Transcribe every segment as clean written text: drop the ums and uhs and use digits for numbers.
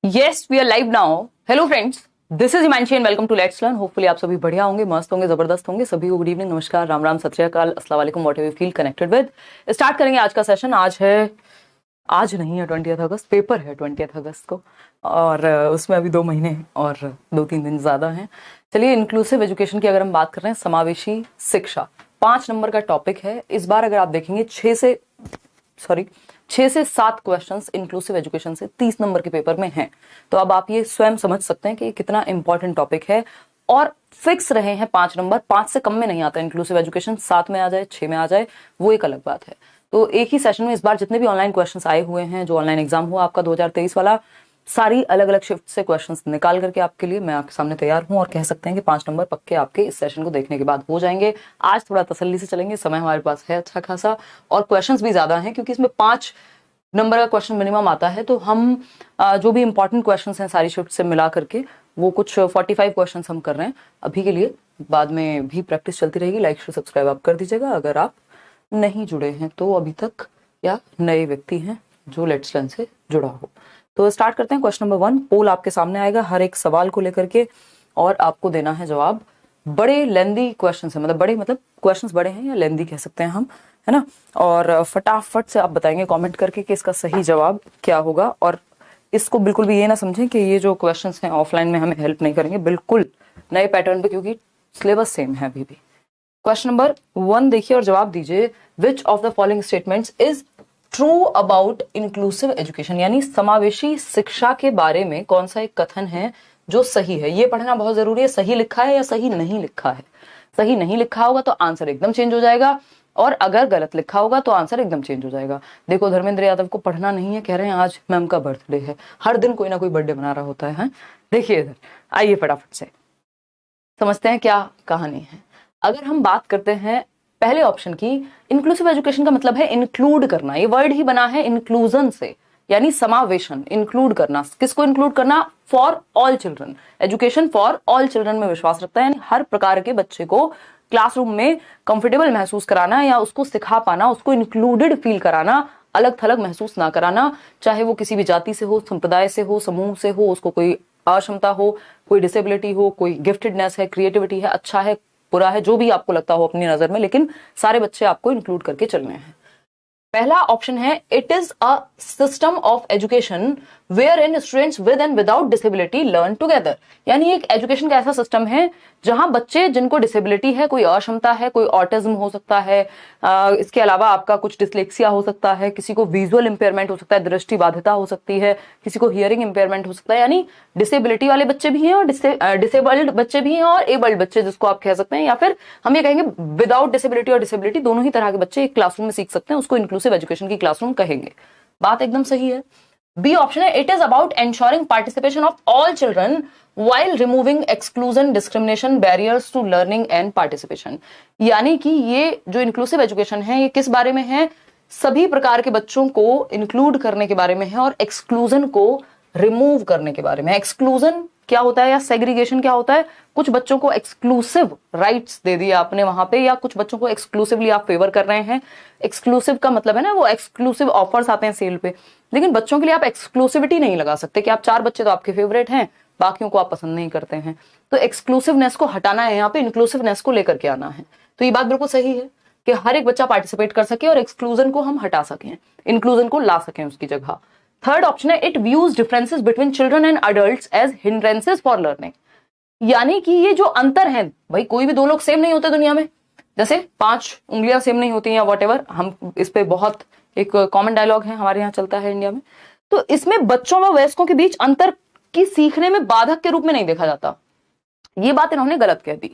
Yes, we are live now. Hello friends, this is Himanshi and welcome to Let's Learn. Hopefully आप सभी बढ़िया होंगे, मस्त होंगे, जबरदस्त होंगे. सभी को गुड इवनिंग, नमस्कार, राम राम, सत श्री अकाल, अस्सलाम वालेकुम, whatever you feel connected with. Start करेंगे आज का सेशन. आज नहीं है 20 अगस्त, पेपर है 20 अगस्त को और उसमें अभी 2 महीने और 2-3 दिन ज्यादा हैं. चलिए, इंक्लूसिव एजुकेशन की अगर हम बात कर रहे हैं, समावेशी शिक्षा 5 नंबर का टॉपिक है. इस बार अगर आप देखेंगे 6 से 7 क्वेश्चंस इंक्लूसिव एजुकेशन से 30 नंबर के पेपर में हैं. तो अब आप ये स्वयं समझ सकते हैं कि कितना इंपॉर्टेंट टॉपिक है. और फिक्स रहे हैं 5 नंबर, 5 से कम में नहीं आता इंक्लूसिव एजुकेशन. 7 में आ जाए, 6 में आ जाए, वो एक अलग बात है. तो एक ही सेशन में इस बार जितने भी ऑनलाइन क्वेश्चंस आए हुए हैं, जो ऑनलाइन एग्जाम हुआ आपका 2023 वाला, सारी अलग अलग शिफ्ट से क्वेश्चंस निकाल करके आपके लिए मैं आपके सामने तैयार हूं. और कह सकते हैं कि 5 नंबर पक्के आपके इस सेशन को देखने के बाद हो जाएंगे. आज थोड़ा तसल्ली से चलेंगे, समय हमारे पास है अच्छा खासा और क्वेश्चंस भी ज्यादा हैं, क्योंकि इसमें 5 नंबर का क्वेश्चन मिनिमम आता है. तो हम जो भी इंपॉर्टेंट क्वेश्चंस हैं सारी शिफ्ट से मिला करके वो कुछ 45 क्वेश्चंस हम कर रहे हैं अभी के लिए. बाद में भी प्रैक्टिस चलती रहेगी. लाइक शेयर सब्सक्राइब आप कर दीजिएगा अगर आप नहीं जुड़े हैं तो अभी तक, या नए व्यक्ति हैं जो लेट्स लर्न से जुड़ा हो. तो स्टार्ट करते हैं. क्वेश्चन नंबर 1 पोल आपके सामने आएगा हर एक सवाल को लेकर के, और आपको देना है जवाब. बड़े लेंदी क्वेश्चन है, मतलब क्वेश्चंस बड़े हैं या लेंदी कह सकते हैं हम, है ना. और फटाफट से आप बताएंगे कमेंट करके कि इसका सही जवाब क्या होगा. और इसको बिल्कुल भी ये ना समझें कि ये जो क्वेश्चंस हैं ऑफलाइन में हमें हेल्प नहीं करेंगे, बिल्कुल नए पैटर्न पे, क्योंकि सिलेबस सेम है अभी भी. क्वेश्चन नंबर 1 देखिए और जवाब दीजिए. विच of the following statements is true about inclusive education, यानी समावेशी शिक्षा के बारे में कौन सा एक कथन है जो सही है. ये पढ़ना बहुत जरूरी है. सही लिखा है या सही नहीं लिखा है. सही नहीं लिखा होगा तो आंसर एकदम चेंज हो जाएगा, और अगर गलत लिखा होगा तो आंसर एकदम चेंज हो जाएगा. देखो, धर्मेंद्र यादव को पढ़ना नहीं है, कह रहे हैं आज मैम का बर्थडे है. हर दिन कोई ना कोई बर्थडे मना रहा होता है. देखिए इधर आइए, फटाफट से समझते हैं क्या कहानी है. अगर हम बात करते हैं पहले ऑप्शन की, इंक्लूसिव एजुकेशन का मतलब है इंक्लूड करना. ये वर्ड ही बना है इंक्लूजन से, यानी समावेशन, इंक्लूड करना. किसको इंक्लूड करना? For all children. Education for all children में विश्वास रखता है, यानी हर प्रकार के बच्चे को क्लासरूम में कंफर्टेबल महसूस कराना, या उसको सिखा पाना, उसको इंक्लूडेड फील कराना, अलग थलग महसूस ना कराना. चाहे वो किसी भी जाति से हो, संप्रदाय से हो, समूह से हो, उसको कोई अक्षमता हो, कोई डिसेबिलिटी हो, कोई गिफ्टेडनेस है, क्रिएटिविटी है, अच्छा है, बुरा है, जो भी आपको लगता हो अपनी नजर में, लेकिन सारे बच्चे आपको इंक्लूड करके चलने हैं. पहला ऑप्शन है it is a system of education wherein students with and without disability learn together. यानी एक एजुकेशन का ऐसा सिस्टम है जहां बच्चे जिनको डिसेबिलिटी है, कोई अक्षमता है, कोई ऑटिज्म हो सकता है, इसके अलावा आपका कुछ डिसलेक्सिया हो सकता है, किसी को विजुअल इंपेयरमेंट हो सकता है, दृष्टि बाधिता हो सकती है, किसी को हियरिंग इंपेयरमेंट हो सकता है. यानी डिसेबिलिटी वाले बच्चे भी हैं और डिसेबल्ड बच्चे भी हैं, और एबल्ड बच्चे जिसको आप कह सकते हैं, या फिर हम ये कहेंगे विदाउट डिसेबिलिटी और डिसेबिलिटी, दोनों ही तरह के बच्चे एक क्लासरूम में सीख सकते हैं. उसको इंक्लूसिव एजुकेशन की क्लासरूम कहेंगे. बात एकदम सही है. बी ऑप्शन है it is about ensuring participation of all children while removing exclusion, discrimination, barriers to learning and participation. यानी कि ये जो इंक्लूसिव एजुकेशन है ये किस बारे में है? सभी प्रकार के बच्चों को इंक्लूड करने के बारे में है और एक्सक्लूजन को रिमूव करने के बारे में. एक्सक्लूजन क्या होता है या सेग्रीगेशन क्या होता है? कुछ बच्चों को एक्सक्लूसिव राइट्स दे दिए आपने वहां पे, या कुछ बच्चों को एक्सक्लूसिवली आप फेवर कर रहे हैं. एक्सक्लूसिव का मतलब है ना, वो एक्सक्लूसिव ऑफर्स आते हैं सेल पे, लेकिन बच्चों के लिए आप एक्सक्लूसिविटी नहीं लगा सकते कि आप 4 बच्चे तो आपके फेवरेट हैं, बाकियों को आप पसंद नहीं करते हैं. तो एक्सक्लूसिवनेस को हटाना है यहाँ पे, इंक्लूसिवनेस को लेकर के आना है. तो ये बात बिल्कुल सही है कि हर एक बच्चा पार्टिसिपेट कर सके और एक्सक्लूजन को हम हटा सकें, इंक्लूजन को ला सकें उसकी जगह. थर्ड ऑप्शन है it views differences between children and adults as hindrances for learning. यानी कि ये जो अंतर है, भाई कोई भी 2 लोग सेम नहीं होते दुनिया में, जैसे 5 उंगलियां सेम नहीं होती या वॉटेवर. हम इस पे बहुत एक कॉमन डायलॉग है, हमारे यहाँ चलता है इंडिया में. तो इसमें बच्चों व वयस्कों के बीच अंतर की सीखने में बाधक के रूप में नहीं देखा जाता. ये बात इन्होंने गलत कह दी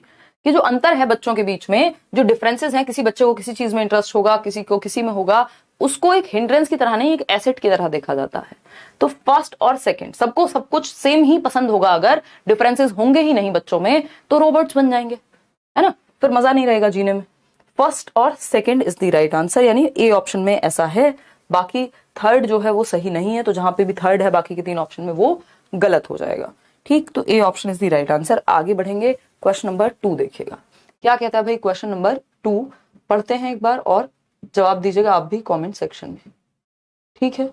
कि जो अंतर है बच्चों के बीच में, जो डिफरेंसेस हैं, किसी बच्चे को किसी चीज में इंटरेस्ट होगा, किसी को किसी में होगा, उसको एक हिंड्रेंस की तरह नहीं, एक एसेट की तरह देखा जाता है. तो फर्स्ट और सेकंड सबको सब कुछ सेम ही पसंद होगा. अगर डिफरेंसेस होंगे ही नहीं बच्चों में तो रोबोट्स बन जाएंगे, है ना, फिर मजा नहीं रहेगा जीने में. फर्स्ट और second is the right answer, यानी ए ऑप्शन में ऐसा है. बाकी थर्ड जो है वो सही नहीं है, तो जहां पे भी थर्ड है बाकी के 3 ऑप्शन में वो गलत हो जाएगा. ठीक, तो A option is the right answer. आगे बढ़ेंगे. क्वेश्चन नंबर 2 देखिएगा क्या कहता है भाई. क्वेश्चन नंबर 2 पढ़ते हैं एक बार और जवाब दीजिएगा आप भी कमेंट सेक्शन में. ठीक है,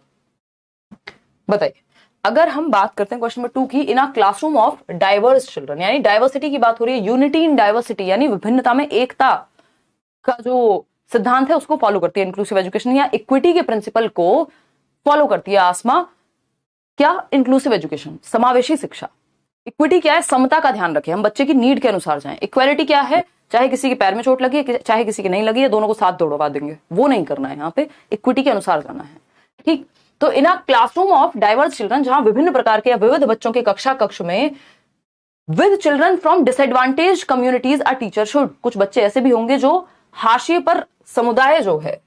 बताइए. अगर हम बात करते हैं क्वेश्चन नंबर 2 की, in a classroom of diverse children, यानी डाइवर्सिटी की बात हो रही है, यूनिटी इन डाइवर्सिटी यानी विभिन्नता में एकता का जो सिद्धांत है उसको फॉलो करती है इंक्लूसिव एजुकेशन, या इक्विटी के प्रिंसिपल को फॉलो करती है आसमा। क्या इंक्लूसिव एजुकेशन, समावेशी शिक्षा। इक्विटी क्या है, समता का ध्यान रखें, हम बच्चे की नीड के अनुसार जाएं। इक्वालिटी क्या है, चाहे किसी के पैर में चोट लगी है चाहे किसी की नहीं लगी है, दोनों को साथ दौड़वा देंगे, वो नहीं करना है, यहाँ पे इक्विटी के अनुसार जाना है। ठीक, तो in a classroom of diverse children, जहां विभिन्न प्रकार के या विविध बच्चों के कक्षा कक्ष में, with children from disadvantage communities a teacher should, कुछ बच्चे ऐसे भी होंगे जो हाशिए पर समुदाय जो है,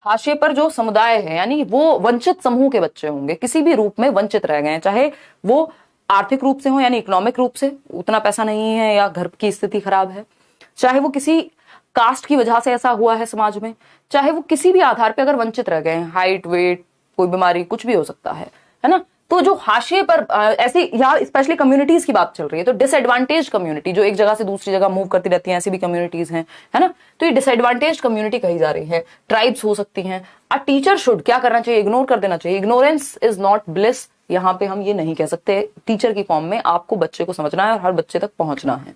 हाशिए पर जो समुदाय है यानी वो वंचित समूह के बच्चे होंगे, किसी भी रूप में वंचित रह गए, चाहे वो आर्थिक रूप से हो यानी इकोनॉमिक रूप से उतना पैसा नहीं है या घर की स्थिति खराब है, चाहे वो किसी कास्ट की वजह से ऐसा हुआ है समाज में, चाहे वो किसी भी आधार पे अगर वंचित रह गए हैं, हाइट, वेट, कोई बीमारी, कुछ भी हो सकता है ना। तो जो हाशिए पर ऐसी, यहाँ स्पेशली कम्युनिटीज की बात चल रही है, तो डिसएडवांटेज कम्युनिटी जो एक जगह से दूसरी जगह मूव करती रहती हैं, ऐसी भी कम्युनिटीज हैं, है ना। तो ये डिसएडवांटेज कम्युनिटी कही जा रही है, ट्राइब्स हो सकती हैं। अ टीचर शुड क्या करना चाहिए, इग्नोर कर देना चाहिए। इग्नोरेंस इज नॉट ब्लिस, यहाँ पे हम ये नहीं कह सकते, टीचर की फॉर्म में आपको बच्चे को समझना है और हर बच्चे तक पहुंचना है।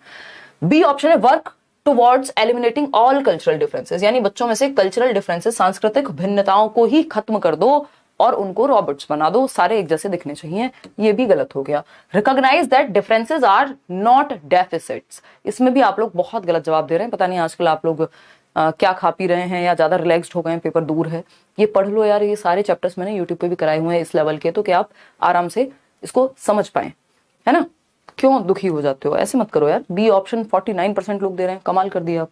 बी ऑप्शन है work towards eliminating all cultural differences, यानी बच्चों में से कल्चरल डिफरेंसेस, सांस्कृतिक भिन्नताओं को ही खत्म कर दो और उनको रॉबर्ट्स बना दो, सारे एक जैसे दिखने चाहिए, ये भी गलत हो गया। Recognise that differences are not deficits, इसमें भी आप लोग बहुत गलत जवाब दे रहे हैं। पता नहीं आजकल आप लोग क्या खा पी रहे हैं या ज्यादा रिलैक्स्ड हो गए हैं, पेपर दूर है, ये पढ़ लो यार, ये सारे चैप्टर्स मैंने यूट्यूब पे भी कराए हुए हैं इस लेवल के, तो क्या आप आराम से इसको समझ पाए, है ना। क्यों दुखी हो जाते हो, ऐसे मत करो यार। बी ऑप्शन 49% लोग दे रहे हैं, कमाल कर दिया आप।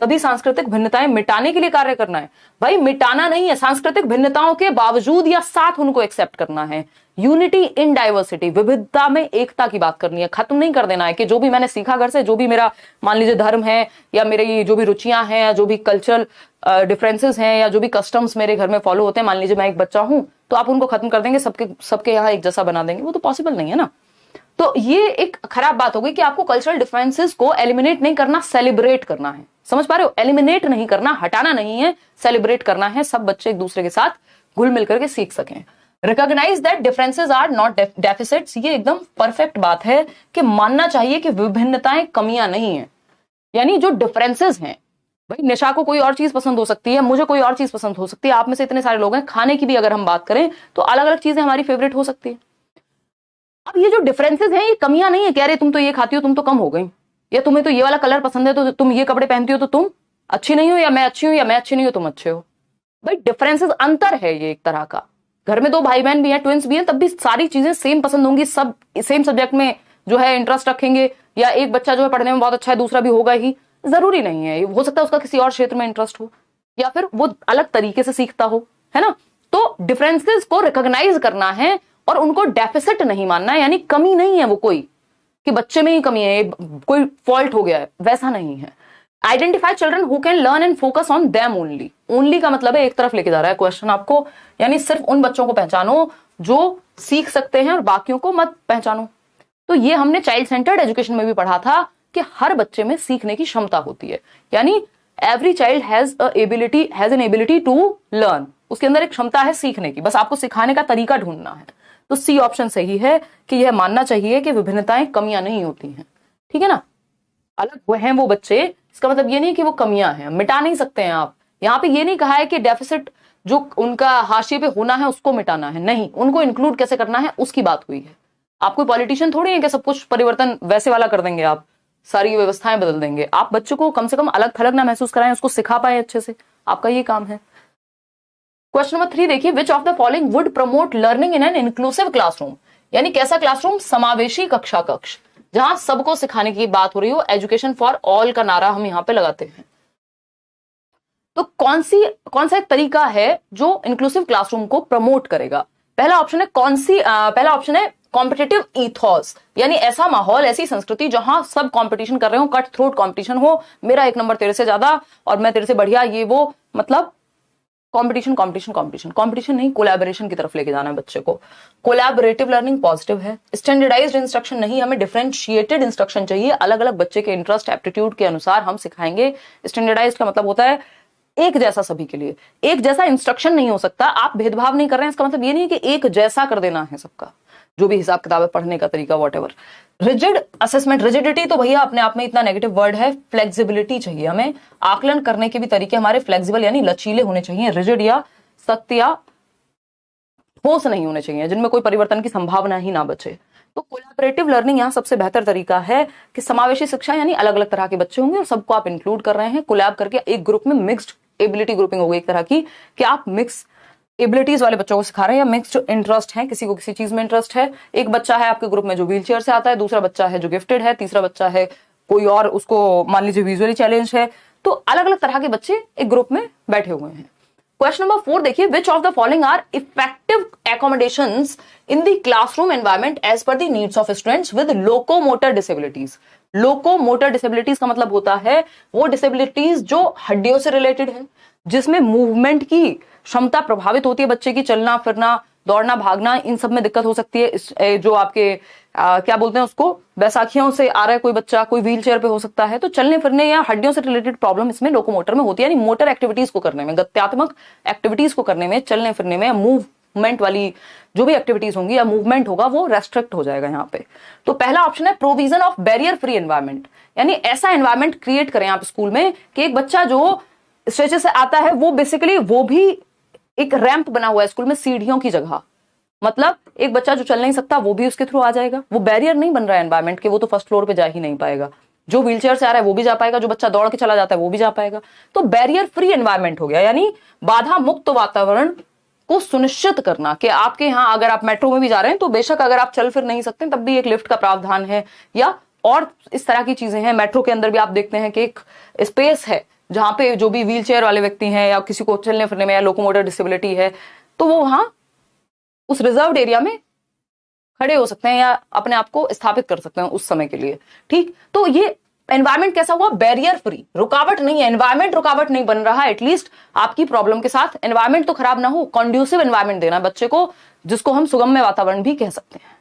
सभी सांस्कृतिक भिन्नताएं मिटाने के लिए कार्य करना है, भाई मिटाना नहीं है, सांस्कृतिक भिन्नताओं के बावजूद या साथ उनको एक्सेप्ट करना है। यूनिटी इन डाइवर्सिटी, विविधता में एकता की बात करनी है, खत्म नहीं कर देना है कि जो भी मैंने सीखा घर से, जो भी मेरा मान लीजिए धर्म है या मेरी जो भी रुचियां हैं या जो भी कल्चरल डिफरेंसेस हैं या जो भी कस्टम्स मेरे घर में फॉलो होते हैं, मान लीजिए मैं एक बच्चा हूं तो आप उनको खत्म कर देंगे, सबके यहाँ एक जैसा बना देंगे, वो तो पॉसिबल नहीं है ना। तो ये एक खराब बात हो गई कि आपको कल्चरल डिफरेंसेस को एलिमिनेट नहीं करना, सेलिब्रेट करना है। समझ पा रहे हो, एलिमिनेट नहीं करना, हटाना नहीं है, सेलिब्रेट करना है, सब बच्चे एक दूसरे के साथ घुल मिल करके सीख सकें। Recognise that differences are not deficits, ये एकदम परफेक्ट बात है कि मानना चाहिए कि विभिन्नताएं कमियां नहीं है, यानी जो डिफरेंसेस हैं, भाई निशा को कोई और चीज पसंद हो सकती है, मुझे कोई और चीज पसंद हो सकती है, आप में से इतने सारे लोग हैं, खाने की भी अगर हम बात करें तो अलग अलग चीजें हमारी फेवरेट हो सकती है। अब ये जो डिफरेंसेस हैं ये कमियां नहीं है, कह रहे तुम तो ये खाती हो तुम तो कम हो गई, या तुम्हें तो ये वाला कलर पसंद है तो तुम ये कपड़े पहनती हो तो तुम अच्छी नहीं हो, या मैं अच्छी हूं या मैं अच्छी नहीं हो तुम अच्छे हो। भाई डिफरेंसेस, अंतर है ये एक तरह का। घर में दो भाई बहन भी हैं, ट्विंस भी हैं, तब भी सारी चीजें सेम पसंद होंगी, सब सेम सब्जेक्ट में जो है इंटरेस्ट रखेंगे, या एक बच्चा जो है पढ़ने में बहुत अच्छा है दूसरा भी होगा ही, जरूरी नहीं है, हो सकता है उसका किसी और क्षेत्र में इंटरेस्ट हो या फिर वो अलग तरीके से सीखता हो, है ना। तो डिफरेंसेस को रिकॉग्नाइज करना है और उनको डेफिसिट नहीं मानना है, यानी कमी नहीं है वो कोई कि बच्चे में ही कमी है, कोई फॉल्ट हो गया है, वैसा नहीं है। Identify children who can learn and focus on them only, only का मतलब है एक तरफ लेके जा रहा है क्वेश्चन आपको, यानी सिर्फ उन बच्चों को पहचानो जो सीख सकते हैं और बाकियों को मत पहचानो। तो ये हमने चाइल्ड सेंटर्ड एजुकेशन में भी पढ़ा था कि हर बच्चे में सीखने की क्षमता होती है, यानी every child has an ability to learn, उसके अंदर एक क्षमता है सीखने की, बस आपको सिखाने का तरीका ढूंढना है। तो सी ऑप्शन सही है कि यह मानना चाहिए कि विभिन्नताएं कमियां नहीं होती हैं, ठीक है ना। अलग हुए हैं वो बच्चे, इसका मतलब ये नहीं कि वो कमियां हैं, मिटा नहीं सकते हैं आप। यहाँ पे ये नहीं कहा है कि डेफिसिट जो उनका हाशिए पे होना है उसको मिटाना है, नहीं, उनको इंक्लूड कैसे करना है उसकी बात हुई है। आप कोई पॉलिटिशियन थोड़ी है कि सब कुछ परिवर्तन वैसे वाला कर देंगे, आप सारी व्यवस्थाएं बदल देंगे। आप बच्चों को कम से कम अलग थलग ना महसूस कराएं, उसको सिखा पाए अच्छे से, आपका ये काम है। क्वेश्चन नंबर 3 देखिए, which of the following would promote learning in an inclusive classroom, यानी कैसा क्लासरूम, समावेशी कक्षा कक्ष, जहां सबको सिखाने की बात हो रही हो, एजुकेशन फॉर ऑल का नारा हम यहां पे लगाते हैं। तो कौन सा एक तरीका है जो इंक्लूसिव क्लासरूम को प्रमोट करेगा? पहला ऑप्शन है कॉम्पिटिटिव ईथॉस, यानी ऐसा माहौल, ऐसी संस्कृति जहां सब कंपटीशन कर रहे हो, कट थ्रोट कंपटीशन हो, मेरा एक नंबर तेरे से ज्यादा और मैं तेरे से बढ़िया, ये वो, मतलब कंपटीशन नहीं, कोलैबोरेशन की तरफ लेके जाना है बच्चे को। कोलैबोरेटिव लर्निंग पॉजिटिव है। स्टैंडर्डाइज्ड इंस्ट्रक्शन नहीं, हमें डिफरेंशिएटेड इंस्ट्रक्शन चाहिए, अलग अलग बच्चे के इंटरेस्ट एप्टीट्यूड के अनुसार हम सिखाएंगे। स्टैंडर्डाइज्ड का मतलब होता है एक जैसा सभी के लिए, एक जैसा इंस्ट्रक्शन नहीं हो सकता, आप भेदभाव नहीं कर रहे हैं, इसका मतलब ये नहीं कि एक जैसा कर देना है सबका। जो भी हिसाब किताब है, पढ़ने का तरीका, वॉटेवर। रिजिड असेसमेंट, रिजिडिटी तो भैया अपने आप में इतना नेगेटिव वर्ड है। फ्लेक्सिबिलिटी चाहिए हमें, आकलन करने के भी तरीके हमारे फ्लेक्सिबल यानी लचीले होने चाहिए। रिजिड या सख्त या ठोस नहीं होने चाहिए, जिनमें कोई परिवर्तन की संभावना ही ना बचे। तो कोलैबोरेटिव लर्निंग यहाँ सबसे बेहतर तरीका है कि समावेशी शिक्षा, यानी अलग अलग तरह के बच्चे होंगे और सबको आप इंक्लूड कर रहे हैं, कोलैब करके एक ग्रुप में मिक्स्ड एबिलिटी ग्रुपिंग होगी एक तरह की, कि आप मिक्स एबिलिटीज वाले बच्चों को सिखा रहे हैं या मिक्स्ड इंटरेस्ट है, किसी को किसी चीज में इंटरेस्ट है। एक बच्चा है आपके ग्रुप में जो व्हील चेयर से आता है, दूसरा बच्चा है जो गिफ्टेड है, तीसरा बच्चा है कोई और, उसको मान लीजिए विजुअली चैलेंज है। तो अलग अलग तरह के बच्चे एक ग्रुप में बैठे हुए हैं। क्वेश्चन नंबर 4 देखिए, which of the following are effective accommodations in the classroom environment as per the needs of students with locomotor disabilities। Locomotor disabilities का मतलब होता है वो डिसेबिलिटीज जो हड्डियों से रिलेटेड है, जिसमें मूवमेंट की क्षमता प्रभावित होती है बच्चे की, चलना फिरना, दौड़ना भागना, इन सब में दिक्कत हो सकती है। जो आपके क्या बोलते हैं उसको, बैसाखियों से आ रहा है कोई बच्चा, कोई व्हील चेयर पे हो सकता है, तो चलने फिरने या हड्डियों से रिलेटेड प्रॉब्लम इसमें लोकोमोटर में होती है, यानी मोटर एक्टिविटीज को करने में, गत्यात्मक एक्टिविटीज को करने में, चलने फिरने में, मूवमेंट वाली जो भी एक्टिविटीज होंगी या मूवमेंट होगा वो रेस्ट्रिक्ट हो जाएगा यहाँ पे। तो पहला ऑप्शन है provision of barrier free environment, यानी ऐसा एनवायरमेंट क्रिएट करें आप स्कूल में कि एक बच्चा जो स्ट्रेचर से आता है वो बेसिकली वो भी एक रैंप बना हुआ है स्कूल में, सीढ़ियों की जगह, मतलब एक बच्चा जो चल नहीं सकता वो भी उसके थ्रू आ जाएगा। वो बैरियर नहीं बन रहा है एनवायरमेंट के, वो तो फर्स्ट फ्लोर पे जा ही नहीं पाएगा। जो व्हीलचेयर से आ रहा है वो भी जा पाएगा, जो बच्चा दौड़ के चला जाता है वो भी जा पाएगा। तो बैरियर फ्री एनवायरमेंट हो गया, यानी बाधा मुक्त वातावरण को सुनिश्चित करना कि आपके यहाँ अगर आप मेट्रो में भी जा रहे हैं तो बेशक अगर आप चल फिर नहीं सकते तब भी एक लिफ्ट का प्रावधान है, या और इस तरह की चीजें हैं। मेट्रो के अंदर भी आप देखते हैं कि एक स्पेस है जहां पे जो भी व्हील चेयर वाले व्यक्ति हैं या किसी को चलने फिरने में या लोकोमोटर डिसेबिलिटी है तो वो वहां उस रिजर्व्ड एरिया में खड़े हो सकते हैं या अपने आप को स्थापित कर सकते हैं उस समय के लिए। ठीक, तो ये एनवायरमेंट कैसा हुआ, बैरियर फ्री, रुकावट नहीं है, एनवायरमेंट रुकावट नहीं बन रहा, एटलीस्ट आपकी प्रॉब्लम के साथ एनवायरमेंट तो खराब ना हो, कंड्यूसिव एनवायरमेंट देना बच्चे को, जिसको हम सुगम्य वातावरण भी कह सकते हैं।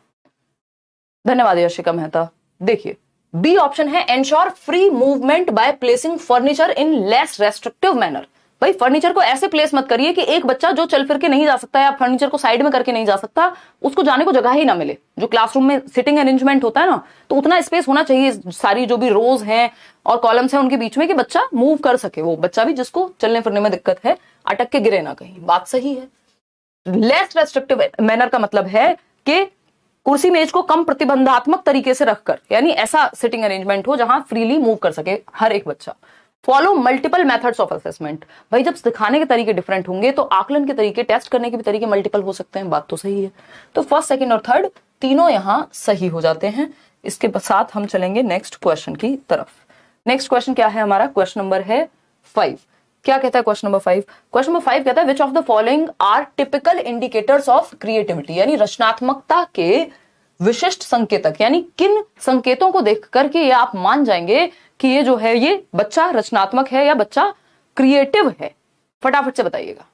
धन्यवाद यशिका मेहता। देखिए बी ऑप्शन है ensure free movement by placing furniture in less restrictive manner. भाई फर्नीचर को ऐसे प्लेस मत करिए कि एक बच्चा जो चल फिर के नहीं जा सकता या फर्नीचर को साइड में करके नहीं जा सकता उसको जाने को जगह ही ना मिले। जो क्लासरूम में सिटिंग अरेंजमेंट होता है ना, तो उतना स्पेस होना चाहिए सारी जो भी रोज हैं और कॉलम्स हैं उनके बीच में कि बच्चा मूव कर सके, वो बच्चा भी जिसको चलने फिरने में दिक्कत है अटक के गिरे ना कहीं। बात सही है। लेस रेस्ट्रिक्टिव मैनर का मतलब है कि कुर्सी मेज को कम प्रतिबंधात्मक तरीके से रखकर, यानी ऐसा सिटिंग अरेंजमेंट हो जहां फ्रीली मूव कर सके हर एक बच्चा। Follow multiple methods of assessment, भाई जब सिखाने के तरीके डिफरेंट होंगे तो आकलन के तरीके, टेस्ट करने के भी तरीके मल्टीपल हो सकते हैं। बात तो सही है। तो फर्स्ट, सेकंड और थर्ड तीनों यहां सही हो जाते हैं। इसके साथ हम चलेंगे नेक्स्ट क्वेश्चन की तरफ। नेक्स्ट क्वेश्चन क्या है हमारा, क्वेश्चन नंबर है 5। क्या कहता है क्वेश्चन नंबर 5? क्वेश्चन नंबर 5 कहता है which of the following are typical indicators of creativity, यानी रचनात्मकता के विशिष्ट संकेतक, यानी किन संकेतों को देख करके ये आप मान जाएंगे कि ये जो है ये बच्चा रचनात्मक है या बच्चा क्रिएटिव है। फटाफट से बताइएगा।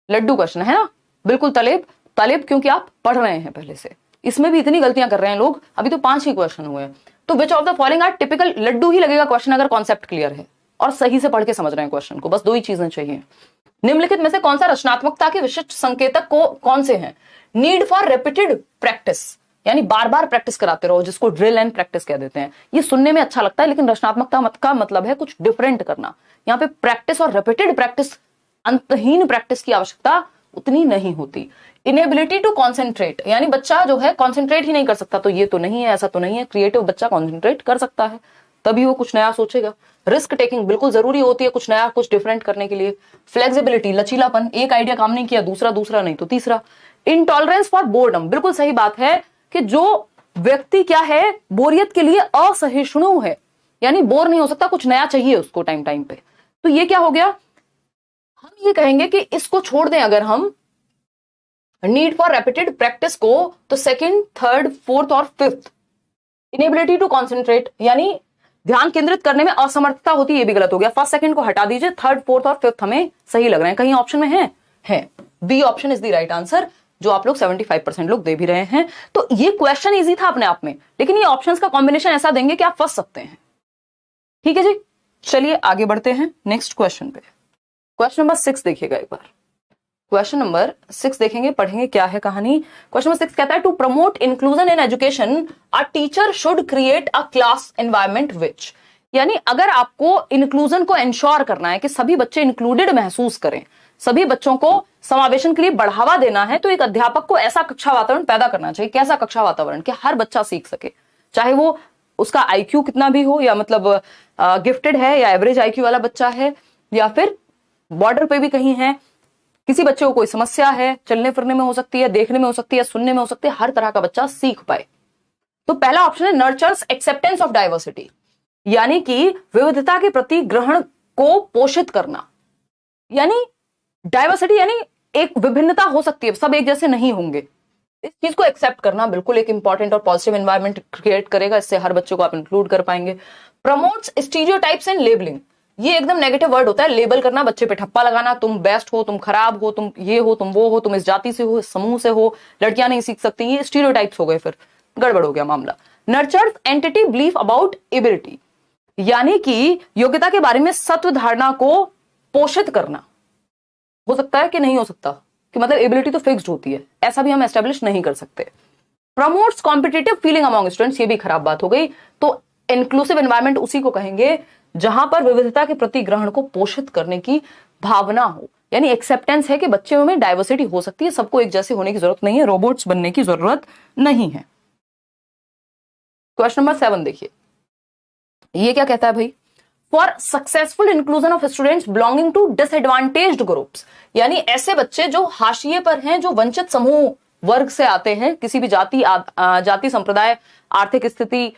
लड्डू क्वेश्चन है ना, बिल्कुल तालेब क्योंकि आप पढ़ रहे हैं पहले से। इसमें भी इतनी गलतियां कर रहे हैं लोग, अभी तो 5 ही क्वेश्चन हुए हैं। तो which of the following are typical, लड्डू ही लगेगा क्वेश्चन अगर कॉन्सेप्ट क्लियर है और सही से पढ़ के समझ रहे हैं क्वेश्चन को। बस 2 ही चीजें चाहिए। निम्नलिखित में से कौन सा रचनात्मकता के विशिष्ट संकेतक कौन से हैं? नीड फॉर रिपीटेड प्रैक्टिस, यानी बार बार प्रैक्टिस कराते रहो, जिसको ड्रिल एंड प्रैक्टिस कह देते हैं। ये सुनने में अच्छा लगता है लेकिन रचनात्मकता का मतलब है कुछ डिफरेंट करना। यहाँ पे प्रैक्टिस और रिपीटेड प्रैक्टिस, अंतहीन प्रैक्टिस की आवश्यकता उतनी नहीं होती। इनेबिलिटी टू कॉन्सेंट्रेट, यानी बच्चा जो है कॉन्सेंट्रेट ही नहीं कर सकता, तो ये तो नहीं है, ऐसा तो नहीं है। क्रिएटिव बच्चा कॉन्सेंट्रेट कर सकता है, तभी वो कुछ नया सोचेगा। रिस्क टेकिंग बिल्कुल जरूरी होती है कुछ नया, कुछ डिफरेंट करने के लिए। फ्लेक्सिबिलिटी, लचीलापन, एक आइडिया काम नहीं किया दूसरा नहीं तो तीसरा। इंटॉलरेंस फॉर बोर्डम, बिल्कुल सही बात है कि जो व्यक्ति क्या है, बोरियत के लिए असहिष्णु है, यानी बोर नहीं हो सकता, कुछ नया चाहिए उसको टाइम टाइम पे। तो ये क्या हो गया, हम ये कहेंगे कि इसको छोड़ दें अगर हम नीड फॉर रेपिटेड प्रैक्टिस को, तो सेकंड, थर्ड, फोर्थ और फिफ्थ। इनेबिलिटी टू कॉन्सेंट्रेट, यानी ध्यान केंद्रित करने में असमर्थता होती है, ये भी गलत हो गया। फर्स्ट सेकंड को हटा दीजिए, थर्ड, फोर्थ और फिफ्थ हमें सही लग रहे हैं। कहीं ऑप्शन में है। B option is the right answer, जो आप लोग 75% लोग दे भी रहे हैं। तो ये क्वेश्चन इजी था अपने आप में, लेकिन ये ऑप्शंस का कॉम्बिनेशन ऐसा देंगे कि आप फंस सकते हैं। ठीक है जी, चलिए आगे बढ़ते हैं नेक्स्ट क्वेश्चन पे। क्वेश्चन नंबर 6 देखिएगा एक बार। क्वेश्चन नंबर 6 देखेंगे, पढ़ेंगे क्या है कहानी। क्वेश्चन नंबर 6 कहता है to promote inclusion in education a teacher should create a class environment which, यानी अगर आपको इंक्लूजन को इंश्योर करना है कि सभी बच्चे इंक्लूडेड महसूस करें, सभी बच्चों को समावेशन के लिए बढ़ावा देना है, तो एक अध्यापक को ऐसा कक्षा वातावरण पैदा करना चाहिए। कैसा कक्षा वातावरण कि हर बच्चा सीख सके, चाहे वो उसका आईक्यू कितना भी हो, या मतलब गिफ्टेड है या एवरेज आईक्यू वाला बच्चा है, या फिर बॉर्डर पे भी कहीं है, किसी बच्चे को कोई समस्या है, चलने फिरने में हो सकती है, देखने में हो सकती है, सुनने में हो सकती है, हर तरह का बच्चा सीख पाए। तो पहला ऑप्शन है नर्चर्स एक्सेप्टेंस ऑफ डाइवर्सिटी, यानी कि विविधता के प्रति ग्रहण को पोषित करना। यानी डाइवर्सिटी यानी एक विभिन्नता हो सकती है, सब एक जैसे नहीं होंगे, इस चीज को एक्सेप्ट करना बिल्कुल एक इंपॉर्टेंट और पॉजिटिव एनवायरनमेंट क्रिएट करेगा, इससे हर बच्चे को आप इंक्लूड कर पाएंगे। प्रमोट्स स्टीरियोटाइप्स एंड लेबलिंग, ये एकदम नेगेटिव वर्ड होता है, लेबल करना, बच्चे पे ठप्पा लगाना, तुम बेस्ट हो, तुम खराब हो, तुम ये हो, तुम वो हो, तुम इस जाति से हो, इस समूह से हो, लड़कियां नहीं सीख सकती, ये स्टीरियोटाइप्स हो गए, फिर गड़बड़ हो गया मामला। Nurtures entity belief about ability, यानी कि योग्यता के बारे में सत्व धारणा को पोषित करना। हो सकता है कि नहीं हो सकता, कि मतलब एबिलिटी तो फिक्स्ड होती है, ऐसा भी हम एस्टेब्लिश नहीं कर सकते। Promotes competitive feeling among students, ये भी खराब बात हो गई। तो इंक्लूसिव एनवायरनमेंट उसी को कहेंगे जहां पर विविधता के प्रति ग्रहण को पोषित करने की भावना हो, यानी एक्सेप्टेंस है कि बच्चों में डाइवर्सिटी हो सकती है, सबको एक जैसे होने की जरूरत नहीं है, रोबोट्स बनने की जरूरत नहीं है। क्वेश्चन नंबर 7 देखिए, ये क्या कहता है भाई, for successful inclusion of students belonging to disadvantaged groups, यानी ऐसे बच्चे जो हाशिए पर हैं, जो वंचित समूह वर्ग से आते हैं, किसी भी जाति संप्रदाय, आर्थिक स्थिति,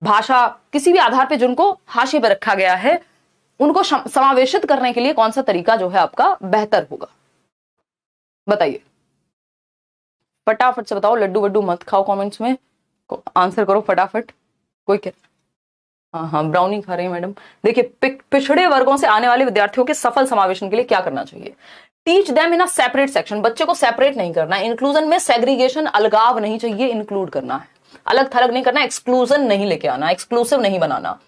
भाषा, किसी भी आधार पे जिनको हाशिए पर रखा गया है, उनको समावेशित करने के लिए कौन सा तरीका जो है आपका बेहतर होगा, बताइए फटाफट से बताओ। लड्डू वड्डू मत खाओ कमेंट्स में, आंसर करो फटाफट। कोई क्या, हाँ ब्राउनी खा रही है मैडम। देखिए, पिछड़े वर्गों से आने वाले विद्यार्थियों के सफल समावेशन के लिए क्या करना चाहिए, teach them in a separate section, बच्चे को सेपरेट नहीं करना है। इंक्लूजन में सेग्रीगेशन, अलगाव नहीं चाहिए, इंक्लूड करना है, अलग थलग नहीं करना, एक्सक्लूजन नहीं लेके आना, एक्सक्लूसिव नहीं बनाना।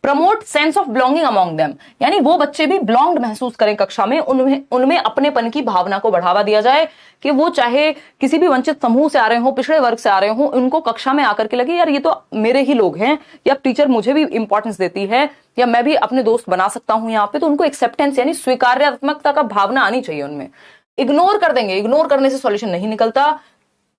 Promote sense of belonging among them, यानी वो बच्चे भी बिलोंग्ड महसूस करें कक्षा में, उनमें अपनेपन की भावना को बढ़ावा दिया जाए, कि वो चाहे किसी भी वंचित समूह से आ रहे हो, पिछड़े वर्ग से आ रहे हो, उनको कक्षा में आकर के लगे यार ये तो मेरे ही लोग हैं, या टीचर मुझे भी इंपॉर्टेंस देती है, या मैं भी अपने दोस्त बना सकता हूं यहाँ पे, तो उनको एक्सेप्टेंस यानी स्वीकार्यात्मकता का भावना आनी चाहिए उनमें। इग्नोर कर देंगे, इग्नोर करने से सॉल्यूशन नहीं निकलता।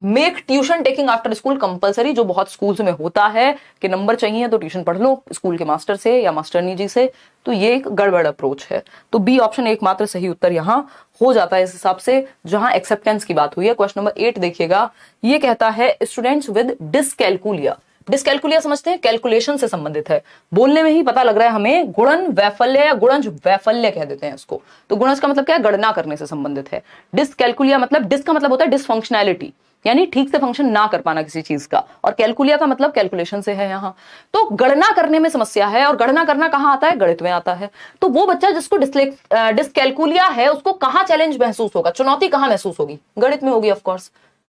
Make tuition taking after school compulsory, जो बहुत स्कूल्स में होता है कि नंबर चाहिए तो ट्यूशन पढ़ लो स्कूल के मास्टर से या मास्टरनी जी से, तो ये एक गड़बड़ अप्रोच है। तो बी ऑप्शन एकमात्र सही उत्तर यहां हो जाता है इस हिसाब से, जहां एक्सेप्टेंस की बात हुई है। क्वेश्चन नंबर 8 देखिएगा, ये कहता है स्टूडेंट्स विद डिसकैलकुलिया। डिसकैलकुलिया समझते हैं, कैलकुलेशन से संबंधित है, बोलने में ही पता लग रहा है हमें, गुणन वैफल्य या गुणज वैफल्य कह देते हैं इसको। तो गुणज का मतलब क्या है, गणना करने से संबंधित है। डिसकैलकुलिया मतलब, डिस का मतलब होता है डिसफंक्शनैलिटी, यानी ठीक से फंक्शन ना कर पाना किसी चीज का, और कैलकुलिया का मतलब कैलकुलेशन से है यहाँ। तो गणना करने में समस्या है, और गणना करना कहाँ आता है, गणित में आता है। तो वो बच्चा जिसको डिसकैलकुलिया है उसको कहाँ चैलेंज महसूस होगा, चुनौती कहाँ महसूस होगी, गणित में होगी ऑफकोर्स।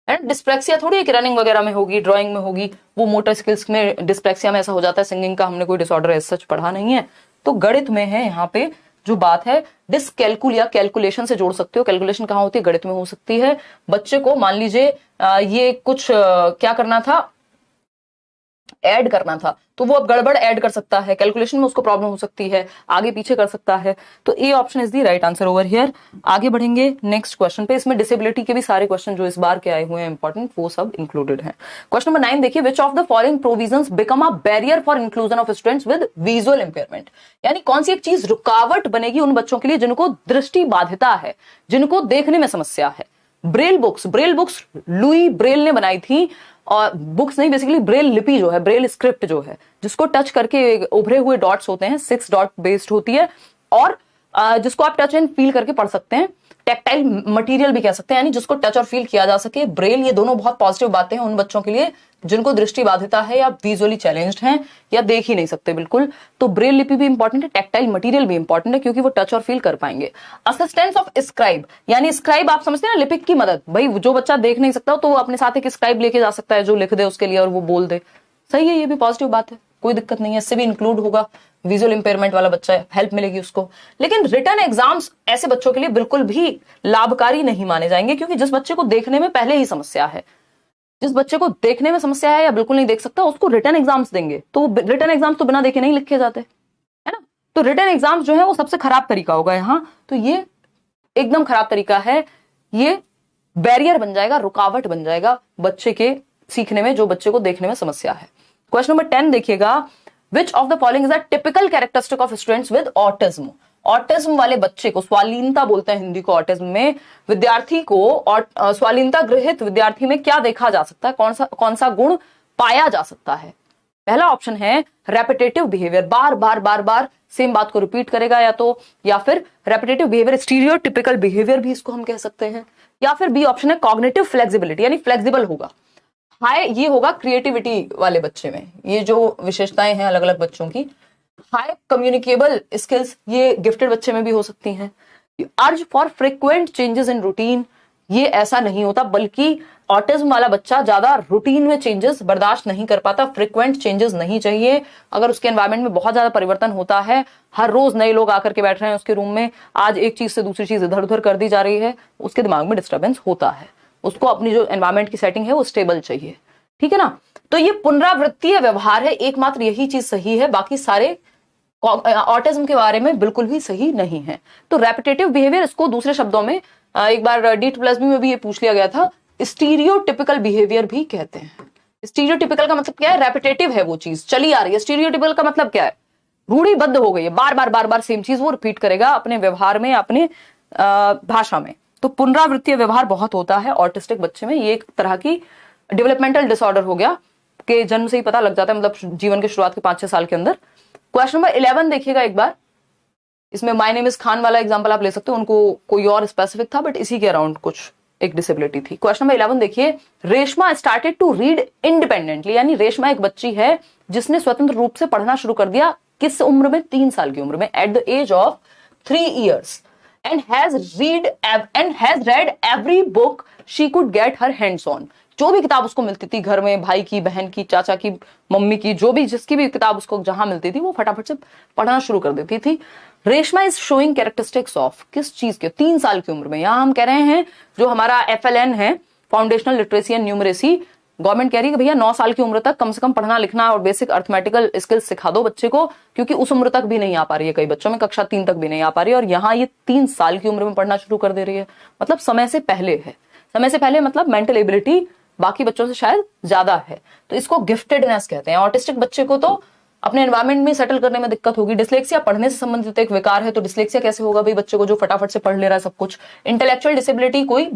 एंड डिस्प्लेक्सिया थोड़ी है कि रनिंग वगैरह में होगी, ड्राइंग में होगी, वो मोटर स्किल्स में डिस्प्लेक्सिया में ऐसा हो जाता है, सिंगिंग का हमने कोई डिसऑर्डर ऐसा सच पढ़ा नहीं है, तो गणित में है यहाँ पे जो बात है। डिसकैलकुलिया कैलकुलेशन से जोड़ सकते हो, कैलकुलेशन कहाँ होती है, गणित में हो सकती है। बच्चे को मान लीजिए ये कुछ क्या करना था, ऐड करना था, तो वो अब गड़बड़ ऐड कर सकता है, कैलकुलेशन में उसको प्रॉब्लम हो सकती है, आगे पीछे कर सकता है। तो A option is the right answer over here. आगे बढ़ेंगे नेक्स्ट क्वेश्चन पे, इसमें डिसेबिलिटी के भी सारे क्वेश्चन जो इस बार के आए हुए हैं इंपॉर्टेंट, वो सब इंक्लूडेड हैं। क्वेश्चन नंबर 9 देखिए, which of the following provisions become a barrier for inclusion of students with visual impairment, यानी कौन सी एक चीज रुकावट बनेगी उन बच्चों के लिए जिनको दृष्टि बाधिता है, जिनको देखने में समस्या है। Braille books, Braille books Louis Braille ने बनाई थी, और बुक्स नहीं बेसिकली ब्रेल लिपि जो है, ब्रेल स्क्रिप्ट जो है, जिसको टच करके उभरे हुए डॉट्स होते हैं, 6 डॉट बेस्ड होती है, और जिसको आप टच एंड फील करके पढ़ सकते हैं, टेक्टाइल मटेरियल भी कह सकते हैं, यानी जिसको टच और फील किया जा सके। ब्रेल, ये दोनों बहुत पॉजिटिव बातें हैं उन बच्चों के लिए जिनको दृष्टि बाधिता है या विजुअली चैलेंज्ड हैं या देख ही नहीं सकते बिल्कुल। तो ब्रेल लिपि भी इंपॉर्टेंट है, टेक्टाइल मटेरियल भी इंपॉर्टेंट है, क्योंकि वो टच और फील कर पाएंगे। असिस्टेंस ऑफ स्क्राइब, यानी स्क्राइब आप समझते हैं ना, लिपिक की मदद, भाई जो बच्चा देख नहीं सकता तो वो अपने साथ एक स्क्राइब लेके जा सकता है जो लिख दे उसके लिए और वो बोल दे, सही है, ये भी पॉजिटिव बात है, कोई दिक्कत नहीं है, इससे भी इंक्लूड होगा। विजुअल इंपेयरमेंट वाला बच्चा है, हेल्प मिलेगी उसको। लेकिन रिटन एग्जाम्स ऐसे बच्चों के लिए बिल्कुल भी लाभकारी नहीं माने जाएंगे, क्योंकि जिस बच्चे को देखने में पहले ही समस्या है, जिस बच्चे को देखने में समस्या है या बिल्कुल नहीं देख सकता, उसको रिटन एग्जाम्स देंगे तो रिटन एग्जाम्स तो बिना देखे नहीं लिखे जाते, है ना। तो रिटन एग्जाम्स जो है वो सबसे खराब तरीका होगा यहाँ, तो ये एकदम खराब तरीका है। ये बैरियर बन जाएगा, रुकावट बन जाएगा बच्चे के सीखने में, जो बच्चे को देखने में समस्या है। क्वेश्चन नंबर 10 देखिएगा, विच of the following is a typical characteristic of students with autism. Autism वाले बच्चे को, स्वालीनता बोलते हैं हिंदी को ऑटिज्म में, विद्यार्थी को और स्वालीनता गृहित विद्यार्थी में क्या देखा जा सकता है, कौन सा गुण पाया जा सकता है। पहला ऑप्शन है रेपिटेटिव बिहेवियर, बार बार बार बार सेम बात को रिपीट करेगा, या फिर रेपिटेटिव बिहेवियर, स्टीरियोटिपिकल बिहेवियर भी इसको हम कह सकते हैं। या फिर बी ऑप्शन है कॉग्निटिव फ्लेक्सिबिलिटी, यानी फ्लेक्सिबल होगा। हाई ये होगा क्रिएटिविटी वाले बच्चे में, ये जो विशेषताएं हैं अलग अलग बच्चों की। हाई कम्युनिकेबल स्किल्स ये गिफ्टेड बच्चे में भी हो सकती हैं। Urge for frequent changes in routine, ये ऐसा नहीं होता, बल्कि ऑटिज्म वाला बच्चा ज्यादा रूटीन में चेंजेस बर्दाश्त नहीं कर पाता, फ्रीक्वेंट चेंजेस नहीं चाहिए। अगर उसके एनवायरमेंट में बहुत ज्यादा परिवर्तन होता है, हर रोज नए लोग आकर के बैठ रहे हैं उसके रूम में, आज एक चीज से दूसरी चीज इधर उधर कर दी जा रही है, उसके दिमाग में डिस्टर्बेंस होता है। उसको अपनी जो एनवायरमेंट की सेटिंग है वो स्टेबल चाहिए, ठीक है ना। तो ये पुनरावृत्तीय व्यवहार है, एकमात्र यही चीज सही है, बाकी सारे ऑटिज्म के बारे में बिल्कुल भी सही नहीं है। तो रेपिटेटिव बिहेवियर, इसको दूसरे शब्दों में एक बार D+B में भी ये पूछ लिया गया था, स्टीरियोटिपिकल बिहेवियर भी कहते हैं। स्टीरियोटिपिकल का मतलब क्या है, रेपिटेटिव है वो चीज, चली आ रही है। स्टीरियोटिपिकल का मतलब क्या है, रूढ़िबद्ध हो गई है, बार बार सेम चीज वो रिपीट करेगा अपने व्यवहार में, अपने भाषा में। तो पुनरावृत्तीय व्यवहार बहुत होता है ऑटिस्टिक बच्चे में, ये एक तरह की डेवलपमेंटल डिसऑर्डर हो गया कि जन्म से ही पता लग जाता है, मतलब जीवन के शुरुआत के 5-6 साल के अंदर। क्वेश्चन नंबर 11 देखिएगा एक बार, इसमें माय नेम इज खान वाला एग्जांपल आप ले सकते हो, उनको कोई और स्पेसिफिक था बट इसी के अराउंड कुछ एक डिसेबिलिटी थी। क्वेश्चन नंबर 11 देखिए, Reshma started to read independently, यानी रेशमा एक बच्ची है जिसने स्वतंत्र रूप से पढ़ना शुरू कर दिया, किस उम्र में, 3 साल की उम्र में, at the age of 3 years, and has read every book she could get her hands on। जो भी किताब उसको मिलती थी घर में, भाई की, बहन की, चाचा की, मम्मी की, जो भी जिसकी भी किताब उसको जहां मिलती थी वो फटाफट से पढ़ना शुरू कर देती थी। Reshma is showing characteristics of, किस चीज के, 3 साल की उम्र में। यहां हम कह रहे हैं जो हमारा FLN है, foundational literacy and numeracy, government कह रही है कि भैया 9 साल की उम्र तक कम से कम पढ़ना लिखना और बेसिक अर्थमेटिकल स्किल्स सिखा दो बच्चे को, क्योंकि उस उम्र तक भी नहीं आ पा रही है, कई बच्चों में कक्षा 3 तक भी नहीं आ पा रही है, और यहाँ ये 3 साल की उम्र में पढ़ना शुरू कर दे रही है, मतलब समय से पहले है। समय से पहले मतलब मेंटल एबिलिटी बाकी बच्चों से शायद ज्यादा है, तो इसको गिफ्टेडनेस कहते हैं। ऑटिस्टिक बच्चे को तो अपने एनवायरमेंट में सेटल करने में दिक्कत होगी। डिस्लेक्सिया पढ़ने से संबंधित एक विकार है, तो डिस्लेक्सिया कैसे होगा भाई बच्चे को जो फटाफट से पढ़ ले रहा है सब कुछ। इंटेलेक्चुअल डिसेबिलिटी, कोई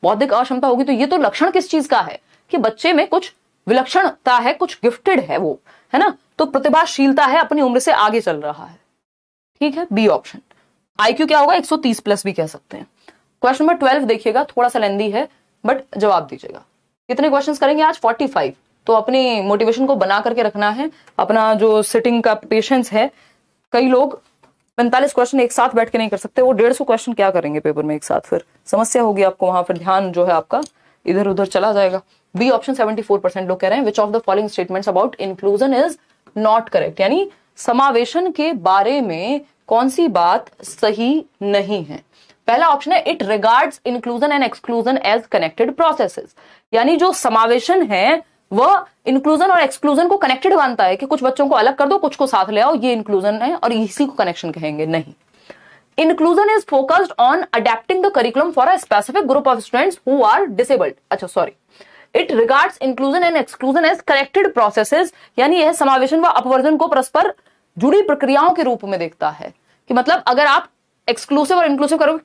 बौद्धिक अक्षमता होगी, तो ये तो लक्षण किस चीज का है कि बच्चे में कुछ विलक्षणता है, कुछ गिफ्टेड है वो, है ना। तो प्रतिभाशीलता है, अपनी उम्र से आगे चल रहा है, ठीक है, बी ऑप्शन। IQ क्या होगा, 130+ भी कह सकते हैं। क्वेश्चन नंबर 12 देखिएगा, थोड़ा सा लेंदी है बट जवाब दीजिएगा। कितने क्वेश्चंस करेंगे आज, 45, तो अपनी मोटिवेशन को बना करके रखना है, अपना जो सिटिंग का पेशेंस है। कई लोग 45 क्वेश्चन एक साथ बैठ के नहीं कर सकते, वो 150 क्वेश्चन क्या करेंगे पेपर में एक साथ, फिर समस्या होगी आपको, वहां फिर ध्यान जो है आपका इधर उधर चला जाएगा। बी ऑप्शन 74% लोग कह रहे हैं, विच of the following statements about inclusion is not correct, यानी समावेशन के बारे में कौन सी बात सही नहीं है। पहला ऑप्शन है, it regards inclusion and exclusion as connected processes, यानी जो समावेशन है वह इंक्लूजन और एक्सक्लूजन को कनेक्टेड मानता है कि कुछ बच्चों को अलग कर दो, कुछ को साथ ले आओ, ये इंक्लूजन है और इसी को कनेक्शन कहेंगे, नहीं। Inclusion is focused on adapting the curriculum for a specific group of students who are disabled, अच्छा sorry, it regards inclusion and exclusion as connected processes, यानी यह समावेशन व अपवर्जन को परस्पर जुड़ी प्रक्रियाओं के रूप में देखता है, कि मतलब अगर आप एक्सक्लूसिव और इंक्लूसिव करोगे,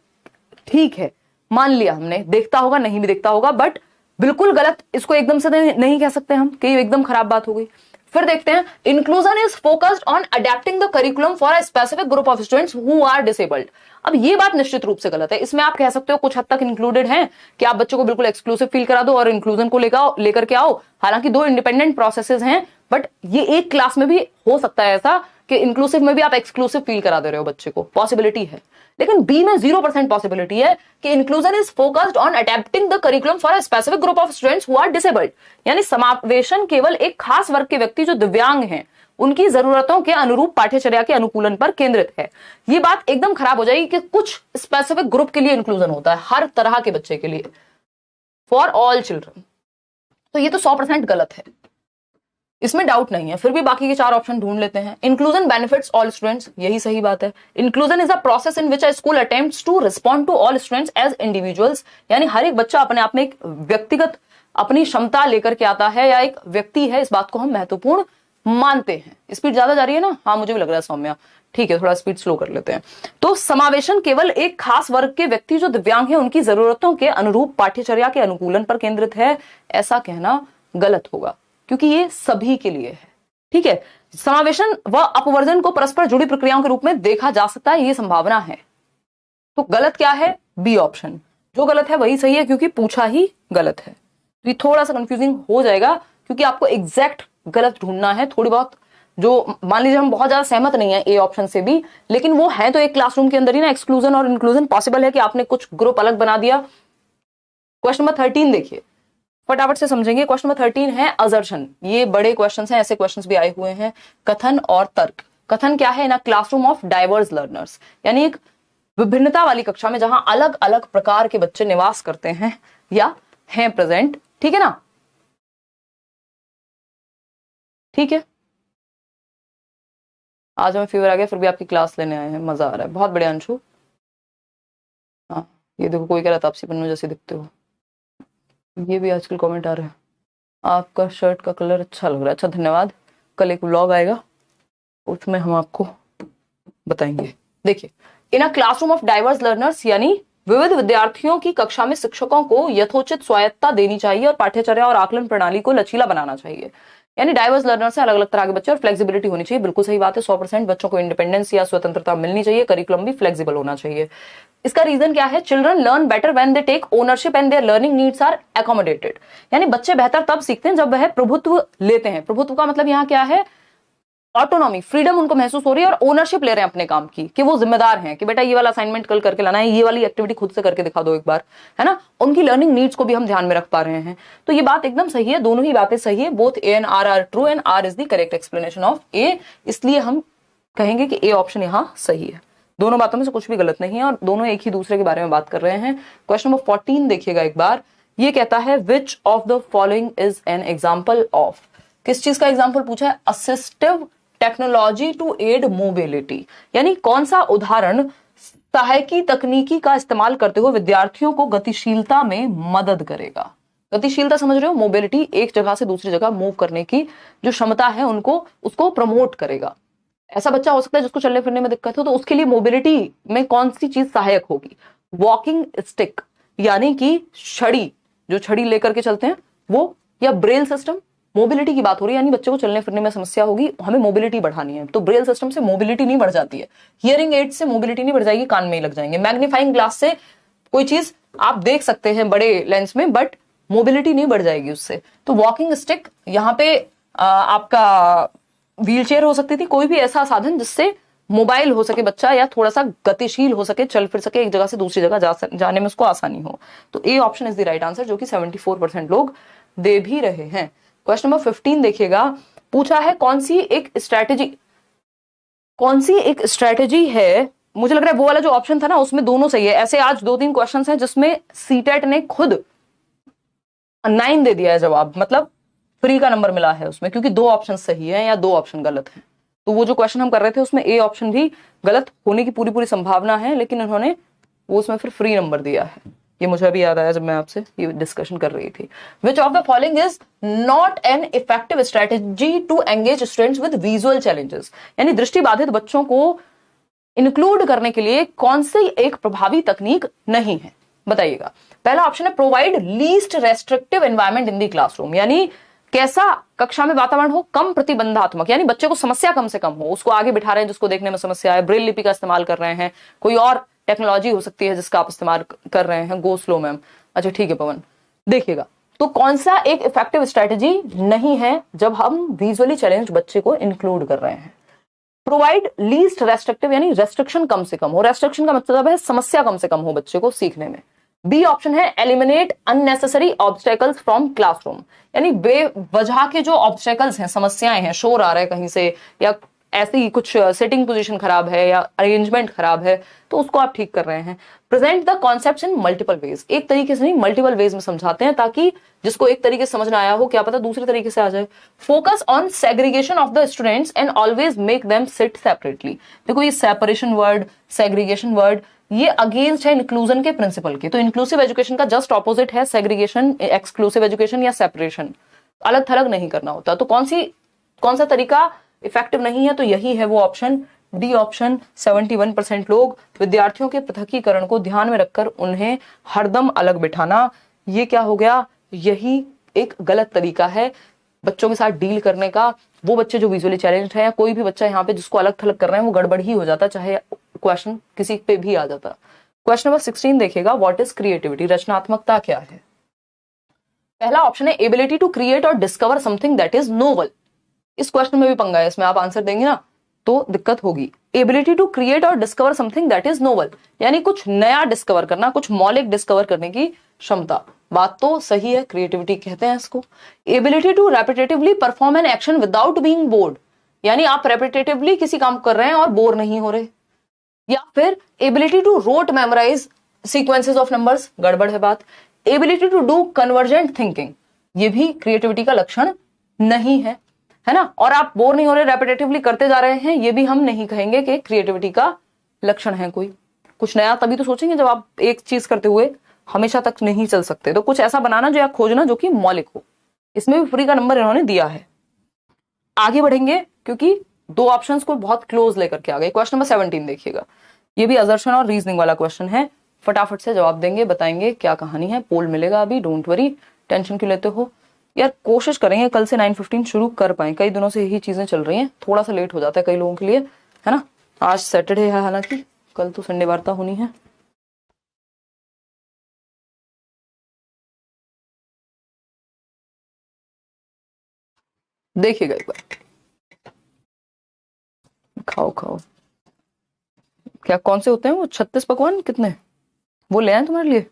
ठीक है मान लिया हमने, देखता होगा नहीं भी देखता होगा, बट बिल्कुल गलत इसको एकदम से नहीं कह सकते हम कि एकदम खराब बात हो गई। फिर देखते हैं, inclusion is focused on adapting the curriculum for a specific group of students who are disabled. अब ये बात निश्चित रूप से गलत है, इसमें आप कह सकते हो कुछ हद तक इंक्लूडेड है कि आप बच्चों को बिल्कुल एक्सक्लूसिव फील करा दो और इंक्लूजन को लेकर के आओ, हालांकि 2 इंडिपेंडेंट प्रोसेसेस हैं, बट ये एक क्लास में भी हो सकता है ऐसा कि इंक्लूसिव में भी आप एक्सक्लूसिव फील करा दे रहे हो बच्चे को, पॉसिबिलिटी है। लेकिन बी में 0% पॉसिबिलिटी है कि inclusion is focused on adapting the curriculum for a specific group of students who are disabled, यानी समावेशन केवल एक खास वर्ग के व्यक्ति जो दिव्यांग हैं उनकी जरूरतों के अनुरूप पाठ्यचर्या के अनुकूलन पर केंद्रित है। ये बात एकदम खराब हो जाएगी कि कुछ स्पेसिफिक ग्रुप के लिए इंक्लूजन होता है, हर तरह के बच्चे के लिए, फॉर ऑल चिल्ड्रन। तो ये तो 100% गलत है, इसमें डाउट नहीं है। फिर भी बाकी के 4 ऑप्शन ढूंढ लेते हैं। इंक्लूजन बेनिफिट्स ऑल स्टूडेंट्स, यही सही बात है। Inclusion is a process in which a school attempts to respond to all students as individuals, यानी हर एक बच्चा अपने आप में एक व्यक्तिगत अपनी क्षमता लेकर के आता है या एक व्यक्ति है, इस बात को हम महत्वपूर्ण मानते हैं। स्पीड ज्यादा जा रही है ना? हाँ मुझे भी लग रहा है सौम्या, ठीक है थोड़ा स्पीड स्लो कर लेते हैं। तो समावेशन केवल एक खास वर्ग के व्यक्ति जो दिव्यांग है उनकी जरूरतों के अनुरूप पाठ्यचर्या के अनुकूलन पर केंद्रित है, ऐसा कहना गलत होगा क्योंकि ये सभी के लिए है। ठीक है, समावेशन व अपवर्जन को परस्पर जुड़ी प्रक्रियाओं के रूप में देखा जा सकता है, ये संभावना है। तो गलत क्या है? B option. जो गलत है वही सही है क्योंकि पूछा ही गलत है। तो ये थोड़ा सा कंफ्यूजिंग हो जाएगा क्योंकि आपको एग्जैक्ट गलत ढूंढना है। थोड़ी बहुत जो मान लीजिए हम बहुत ज्यादा सहमत नहीं है ए ऑप्शन से भी, लेकिन वो है तो एक क्लासरूम के अंदर ही ना, एक्सक्लूजन और इंक्लूजन पॉसिबल है कि आपने कुछ ग्रुप अलग बना दिया। क्वेश्चन नंबर 13 देखिए, फटाफट से समझेंगे। क्वेश्चन नंबर 13 है असर्शन। ये बड़े क्वेश्चन हैं, ऐसे क्वेश्चन भी आए हुए हैं। कथन और तर्क। कथन क्या है? In a classroom of diverse learners, यानी एक विभिन्नता वाली कक्षा में जहां अलग अलग प्रकार के बच्चे निवास करते हैं या हैं प्रेजेंट। ठीक है ना? ठीक है, आज हमें फीवर आ गया फिर भी आपकी क्लास लेने आए हैं, मजा आ रहा है। बहुत बढ़िया अंशु। हाँ ये देखो, कोई कह रहा तापसी पन्नू जैसे दिखते हो, ये भी आजकल कमेंट आ रहे हैं। आपका शर्ट का कलर अच्छा लग रहा है। अच्छा धन्यवाद। कल एक व्लॉग आएगा उसमें हम आपको बताएंगे। देखिए, in a classroom of diverse learners, यानी विविध विद्यार्थियों की कक्षा में शिक्षकों को यथोचित स्वायत्तता देनी चाहिए और पाठ्यचर्या और आकलन प्रणाली को लचीला बनाना चाहिए। यानी डाइवर्स लर्नर से अलग अलग तरह के बच्चे और फ्लेक्सिबिलिटी होनी चाहिए। बिल्कुल सही बात है। 100% बच्चों को इंडिपेंडेंस या स्वतंत्रता मिलनी चाहिए। करिकुलम भी फ्लेक्सिबल होना चाहिए। इसका रीजन क्या है? Children learn better when they take ownership and their learning needs are accommodated, यानी बच्चे बेहतर तब सीखते हैं जब वह प्रभुत्व लेते हैं। प्रभुत्व का मतलब यहाँ क्या है? ऑटोनॉमी, फ्रीडम उनको महसूस हो रही है और ओनरशिप ले रहे हैं अपने काम की, कि वो जिम्मेदार हैं कि बेटा ये वाला असाइनमेंट कल करके लाना है, ये वाली एक्टिविटी खुद से करके दिखा दो एक बार, है ना? उनकी लर्निंग नीड्स को भी हम ध्यान में रख पा रहे हैं। तो ये बात एकदम सही है, दोनों ही बातें सही है। Both A and R are true and R is the correct explanation of A, इसलिए हम कहेंगे कि ए ऑप्शन यहाँ सही है। दोनों बातों में से कुछ भी गलत नहीं है और दोनों एक ही दूसरे के बारे में बात कर रहे हैं। क्वेश्चन नंबर 14 देखिएगा एक बार। ये कहता है which of the following is an example of, किस चीज का एग्जाम्पल पूछा है? Assistive technology to aid mobility, यानी कौन सा उदाहरण सहायकी तकनीकी का इस्तेमाल करते हुए विद्यार्थियों को गतिशीलता में मदद करेगा। गतिशीलता समझ रहे हो? मोबिलिटी, एक जगह से दूसरी जगह मूव करने की जो क्षमता है उनको, उसको प्रमोट करेगा। ऐसा बच्चा हो सकता है जिसको चलने फिरने में दिक्कत हो, तो उसके लिए मोबिलिटी में कौन सी चीज सहायक होगी? वॉकिंग स्टिक, यानी कि छड़ी, जो छड़ी लेकर के चलते हैं वो, या ब्रेल सिस्टम। मोबिलिटी की बात हो रही है, यानी बच्चे को चलने फिरने में समस्या होगी, हमें मोबिलिटी बढ़ानी है। तो ब्रेल सिस्टम से मोबिलिटी नहीं बढ़ जाती है, हियरिंग एड से मोबिलिटी नहीं बढ़ जाएगी, कान में ही लग जाएंगे। मैग्नीफाइंग ग्लास से कोई चीज आप देख सकते हैं बड़े लेंस में, बट मोबिलिटी नहीं बढ़ जाएगी उससे। तो वॉकिंग स्टिक, यहाँ पे आपका व्हील चेयर हो सकती थी, कोई भी ऐसा साधन जिससे मोबाइल हो सके बच्चा या थोड़ा सा गतिशील हो सके, चल फिर सके, एक जगह से दूसरी जगह जाने में उसको आसानी हो। तो A option is the right answer, जो कि 74% लोग दे भी रहे हैं। क्वेश्चन नंबर 15 देखिएगा। पूछा है कौन सी एक स्ट्रेटेजी है, मुझे लग रहा है वो वाला जो ऑप्शन था ना उसमें दोनों सही है। ऐसे आज 2-3 क्वेश्चन हैं जिसमें सीटेट ने खुद 9 दे दिया है जवाब, मतलब फ्री का नंबर मिला है उसमें, क्योंकि 2 ऑप्शन सही है या 2 ऑप्शन गलत है। तो वो जो क्वेश्चन हम कर रहे थे उसमें ए ऑप्शन भी गलत होने की पूरी संभावना है, लेकिन उन्होंने वो उसमें फिर फ्री नंबर दिया है। ये मुझे अभी याद आया जब मैं आपसे ये डिस्कशन कर रही थी। Which of the following is not an effective strategy to engage students with visual challenges, यानी दृष्टिबाधित बच्चों को इंक्लूड करने के लिए कौन सी एक प्रभावी तकनीक नहीं है? बताइएगा। पहला ऑप्शन है provide least restrictive environment in the classroom, यानी कैसा कक्षा में वातावरण हो कम प्रतिबंधात्मक, यानी बच्चे को समस्या कम से कम हो, उसको आगे बिठा रहे हैं जिसको देखने में समस्या है, ब्रेल लिपि का इस्तेमाल कर रहे हैं, कोई और टेक्नोलॉजी हो सकती है जिसका आप इस्तेमाल कर रहे हैं। Go slow ma'am. अच्छा ठीक है पवन। देखिएगा तो कौन सा एक इफेक्टिव स्ट्रेटेजी नहीं है जब हम विजुअली चैलेंज्ड बच्चे को इंक्लूड कर रहे हैं? प्रोवाइड लीस्ट रेस्ट्रिक्टिव, यानी रेस्ट्रिक्शन कम से कम हो। रेस्ट्रिक्शन का मतलब है समस्या कम से कम हो बच्चे को सीखने में। बी ऑप्शन है eliminate unnecessary obstacles from classroom, यानी बेवजह के जो ऑब्स्टेकल्स हैं, समस्याएं हैं, शोर आ रहा है कहीं से, या ऐसी कुछ सिटिंग पोजीशन खराब है या अरेंजमेंट खराब है, तो उसको आप ठीक कर रहे हैं। Present the concepts in multiple ways, एक तरीके से नहीं मल्टीपल वेज में समझाते हैं, ताकि जिसको एक तरीके से समझ ना आया हो, क्या पता दूसरे तरीके से आ जाए। Focus on segregation of the students and always make them sit separately. देखो ये सेपरेशन वर्ड, सेग्रीगेशन वर्ड, ये अगेंस्ट है इंक्लूजन के प्रिंसिपल के। तो इंक्लूसिव एजुकेशन का जस्ट ऑपोजिट है सेग्रीगेशन, एक्सक्लूसिव एजुकेशन या सेपरेशन, अलग थलग नहीं करना होता। तो कौन सा तरीका इफेक्टिव नहीं है, तो यही है वो ऑप्शन डी ऑप्शन। 71% लोग विद्यार्थियों के पृथकीकरण को ध्यान में रखकर उन्हें हरदम अलग बिठाना, ये क्या हो गया, यही एक गलत तरीका है बच्चों के साथ डील करने का। वो बच्चे जो विजुअली चैलेंज्ड है, या कोई भी बच्चा यहाँ पे जिसको अलग थलग कर रहे हैं, वो गड़बड़ ही हो जाता, चाहे क्वेश्चन किसी पे भी आ जाता। क्वेश्चन नंबर 16 देखिएगा, व्हाट इज क्रिएटिविटी, रचनात्मकता क्या है। पहला ऑप्शन है एबिलिटी टू क्रिएट और discover something that is novel. इस क्वेश्चन में भी पंगा है, इसमें आप आंसर देंगे ना तो दिक्कत होगी। एबिलिटी टू क्रिएट और discover something that is novel, यानी कुछ नया डिस्कवर करना, कुछ मौलिक डिस्कवर करने की क्षमता। बात तो सही है, क्रिएटिविटी कहते हैं इसको। Ability to repetitively perform an action without being bored, यानी आप रेपिटेटिवली किसी काम कर रहे हैं और बोर नहीं हो रहे। या फिर ability to rote memorise sequences of numbers, गड़बड़ है बात। Ability to do convergent thinking, ये भी क्रिएटिविटी का लक्षण नहीं है, है ना। और आप बोर नहीं हो रहे, रेपिटेटिवली करते जा रहे हैं, ये भी हम नहीं कहेंगे कि क्रिएटिविटी का लक्षण है कोई। कुछ नया तभी तो सोचेंगे जब आप एक चीज करते हुए हमेशा तक नहीं चल सकते। तो कुछ ऐसा बनाना जो आप खोजना जो कि मौलिक हो। इसमें भी फ्री का नंबर इन्होंने दिया है। आगे बढ़ेंगे क्योंकि दो ऑप्शंस को बहुत क्लोज लेकर के आ गए। क्वेश्चन नंबर 17 देखिएगा, ये भी असर्शन और रीजनिंग वाला क्वेश्चन है। फटाफट से जवाब देंगे, बताएंगे क्या कहानी है। पोल मिलेगा अभी, डोंट वरी, टेंशन क्यों लेते हो यार। कोशिश करेंगे कल से 9:15 शुरू कर पाए, कई दिनों से यही चीजें चल रही हैं, थोड़ा सा लेट हो जाता है कई लोगों के लिए, है ना। आज सैटरडे है, हालांकि कल तो संडे वार्ता होनी है। देखिएगा एक बार, खाओ खाओ। क्या कौन से होते हैं वो 36 पकवान, कितने वो ले आए तुम्हारे लिए,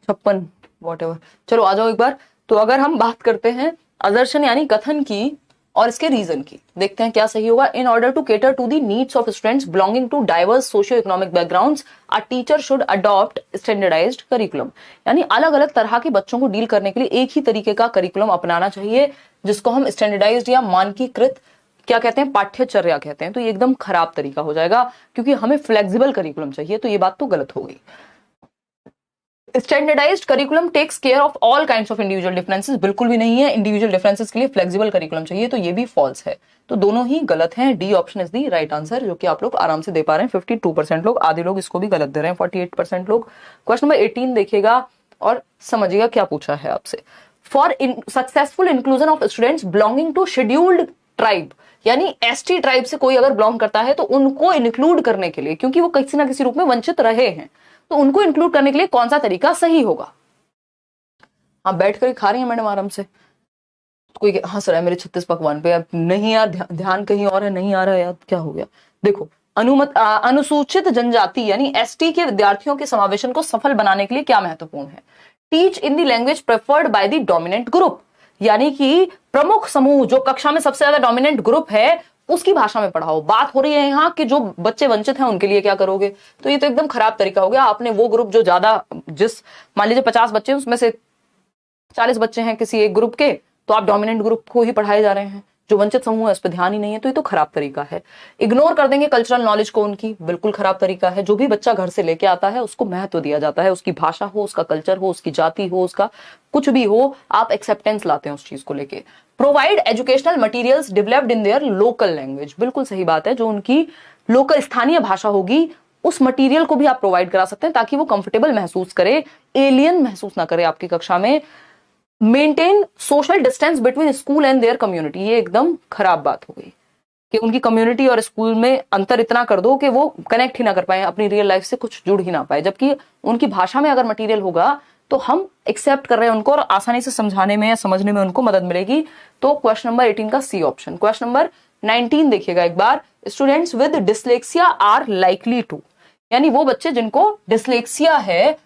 56 वॉटएवर। चलो आ जाओ एक बार। तो अगर हम बात करते हैं असर्शन यानी कथन की और इसके रीजन की, देखते हैं क्या सही होगा। In order to cater to the needs of students belonging to diverse socio economic backgrounds, a teacher should adopt standardised curriculum, यानी अलग अलग तरह के बच्चों को डील करने के लिए एक ही तरीके का करिकुलम अपनाना चाहिए, जिसको हम स्टैंडर्डाइज्ड या मानकीकृत क्या कहते हैं, पाठ्यचर्या कहते हैं। तो ये एकदम खराब तरीका हो जाएगा, क्योंकि हमें फ्लेक्सिबल करिकुलम चाहिए। तो ये बात तो गलत हो गई। Standardised curriculum takes care of all kinds of individual differences, बिल्कुल भी नहीं है। इंडिविजुअल डिफरेंसेस के लिए फ्लेक्सिबल करिकुलम चाहिए, तो ये भी फॉल्स है। तो दोनों ही गलत हैं। D option is the right answer, जो कि आप लोग आराम से दे पा रहे हैं। 52% लोग, आधे लोग इसको भी गलत दे रहे हैं, 48% लोग। क्वेश्चन नंबर 18 देखिएगा और समझिएगा क्या पूछा है आपसे। For successful inclusion of students belonging to scheduled tribe, यानी एसटी ट्राइब से कोई अगर बिलोंग करता है तो उनको इंक्लूड करने के लिए, क्योंकि वो किसी ना किसी रूप में वंचित रहे हैं, तो उनको इंक्लूड करने के लिए कौन सा तरीका सही होगा। आप बैठ कर खा रही हैं मैडम आराम से, कोई हंस रहा है मेरे 36 पकवान पे। अब नहीं यार, ध्यान कहीं और है, नहीं आ रहा है यार, क्या हो गया। देखो, अनुसूचित जनजाति यानी एसटी के विद्यार्थियों के समावेशन को सफल बनाने के लिए क्या महत्वपूर्ण है। Teach in the language preferred by the dominant group, यानी कि प्रमुख समूह जो कक्षा में सबसे ज्यादा डोमिनेंट ग्रुप है उसकी भाषा में पढ़ाओ। बात हो रही है यहाँ कि जो बच्चे वंचित हैं उनके लिए क्या करोगे। तो ये तो एकदम खराब तरीका हो गया। आपने वो ग्रुप जो ज्यादा, जिस मान लीजिए 50 बच्चे हैं उसमें से 40 बच्चे हैं किसी एक ग्रुप के, तो आप डोमिनेंट ग्रुप को ही पढ़ाए जा रहे हैं। जो वंचित समूह है उस पर ध्यान ही नहीं है, तो ये तो खराब तरीका है। इग्नोर कर देंगे कल्चरल नॉलेज को उनकी, बिल्कुल खराब तरीका है। जो भी बच्चा घर से लेके आता है उसको महत्व दिया जाता है, उसकी भाषा हो, उसका कल्चर हो, उसकी जाति हो, उसका कुछ भी हो, आप एक्सेप्टेंस लाते हैं उस चीज को लेके। Provide educational materials developed in their local language, बिल्कुल सही बात है। जो उनकी लोकल स्थानीय भाषा होगी उस मटेरियल को भी आप प्रोवाइड करा सकते हैं, ताकि वो कंफर्टेबल महसूस करे, एलियन महसूस ना करे आपकी कक्षा में। Maintain social distance between school and their community, ये एकदम खराब बात हो गई कि उनकी कम्युनिटी और स्कूल में अंतर इतना कर दो कि वो कनेक्ट ही ना कर पाए, अपनी रियल लाइफ से कुछ जुड़ ही ना पाए। जबकि उनकी भाषा में अगर मटेरियल होगा तो हम एक्सेप्ट कर रहे हैं उनको और आसानी से समझाने में या समझने में उनको मदद मिलेगी। तो क्वेश्चन नंबर 18 का सी ऑप्शन। क्वेश्चन नंबर 19 देखिएगा एक बार, students with dyslexia are likely to, यानी वो बच्चे जिनको डिसलेक्सिया है,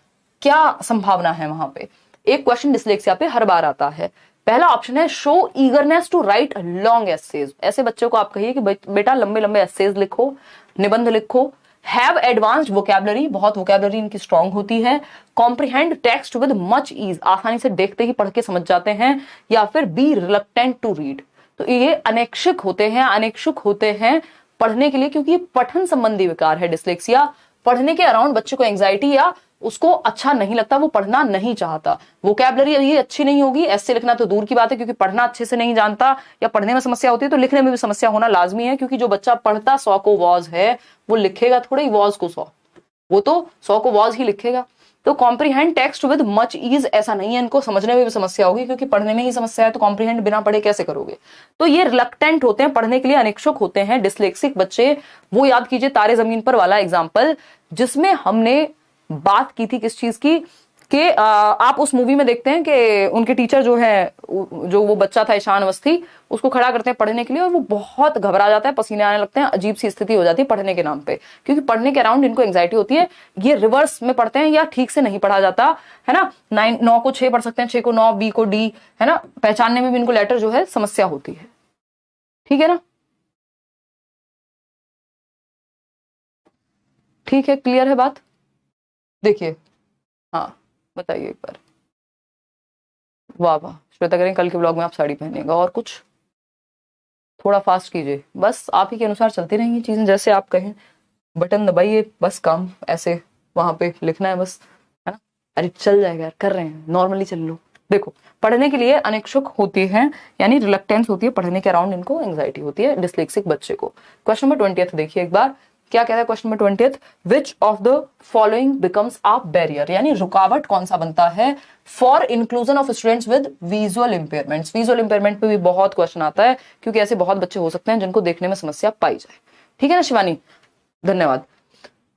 क्या संभावना है वहां पे। एक क्वेश्चन डिसलेक्सिया पे हर बार आता है। पहला ऑप्शन है show eagerness to write long essays, ऐसे बच्चों को आप कहिए कि बेटा लंबे लंबे एसेज लिखो, निबंध लिखो। हैव एडवांस्ड वोकैबुलरी, बहुत वोकैबुलरी इनकी स्ट्रांग होती है। Comprehend text with much ease, आसानी से देखते ही पढ़ के समझ जाते हैं। या फिर बी रिलक्टेंट टू रीड, तो ये अनैच्छिक होते हैं, अनिच्छुक होते हैं पढ़ने के लिए, क्योंकि ये पठन संबंधी विकार है डिसलेक्सिया। पढ़ने के अराउंड बच्चे को एंग्जाइटी या उसको अच्छा नहीं लगता, वो पढ़ना नहीं चाहता। वोकैबुलरी ये अच्छी नहीं होगी, ऐसे लिखना तो दूर की बात है, क्योंकि पढ़ना अच्छे से नहीं जानता या पढ़ने में समस्या होती है, तो लिखने में भी समस्या होना लाजमी है। क्योंकि जो बच्चा पढ़ता 100 को वॉज है, वो लिखेगा थोड़ा ही वॉज को 100, वो तो 100 को वॉज ही लिखेगा। तो comprehend text with much ease, ऐसा नहीं है, इनको समझने में भी समस्या होगी, क्योंकि पढ़ने में ही समस्या है, तो कॉम्प्रीहेंड बिना पढ़े कैसे करोगे। तो ये रिलक्टेंट होते हैं, पढ़ने के लिए अनिच्छुक होते हैं डिसलेक्सिक बच्चे। वो याद कीजिए तारे जमीन पर वाला एग्जाम्पल, जिसमें हमने बात की थी किस चीज की, कि आप उस मूवी में देखते हैं कि उनके टीचर जो है, जो वो बच्चा था ईशान अवस्थी, उसको खड़ा करते हैं पढ़ने के लिए, और वो बहुत घबरा जाता है, पसीने आने लगते हैं, अजीब सी स्थिति हो जाती है पढ़ने के नाम पे, क्योंकि पढ़ने के अराउंड इनको एंग्जाइटी होती है। ये रिवर्स में पढ़ते हैं या ठीक से नहीं पढ़ा जाता है ना। 9 को 6 पढ़ सकते हैं, 6 को 9, बी को डी, है ना। पहचानने में भी इनको लेटर जो है समस्या होती है, ठीक है ना। ठीक है, क्लियर है बात। देखिए, हाँ बताइए एक बार। वाह वाह, श्वेता करें कल के ब्लॉग में आप साड़ी पहनेगा, और कुछ थोड़ा फास्ट कीजिए, बस आप ही के अनुसार चलती रहेंगी चीजें, जैसे आप कहें बटन दबाइए, बस काम ऐसे वहां पे लिखना है बस, है ना। अरे चल जाएगा यार, कर रहे हैं, नॉर्मली चल लो। देखो, पढ़ने के लिए अनिच्छुक होती है, यानी रिलक्टेंस होती है, पढ़ने के अराउंड इनको एंग्जाइटी होती है डिसलेक्सिक बच्चे को। क्वेश्चन नंबर 20 देखिए एक बार, क्या कहता है question number 20, which of the following becomes a barrier, यानी रुकावट कौन सा बनता है for inclusion of students with visual impairments. Visual impairment पे भी बहुत क्वेश्चन आता है, क्योंकि ऐसे बहुत बच्चे हो सकते हैं जिनको देखने में समस्या पाई जाए, ठीक है ना शिवानी, धन्यवाद।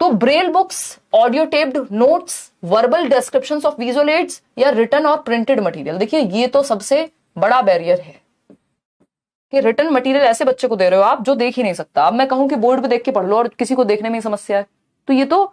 तो Braille books, audio taped notes, verbal descriptions of visual aids, या रिटन और प्रिंटेड मटेरियल। देखिए ये तो सबसे बड़ा बैरियर है कि रिटन मटेरियल ऐसे बच्चे को दे रहे हो आप जो देख ही नहीं सकता। अब मैं कहूं कि बोर्ड पे देख के पढ़ लो और किसी को देखने में ही समस्या है, तो ये तो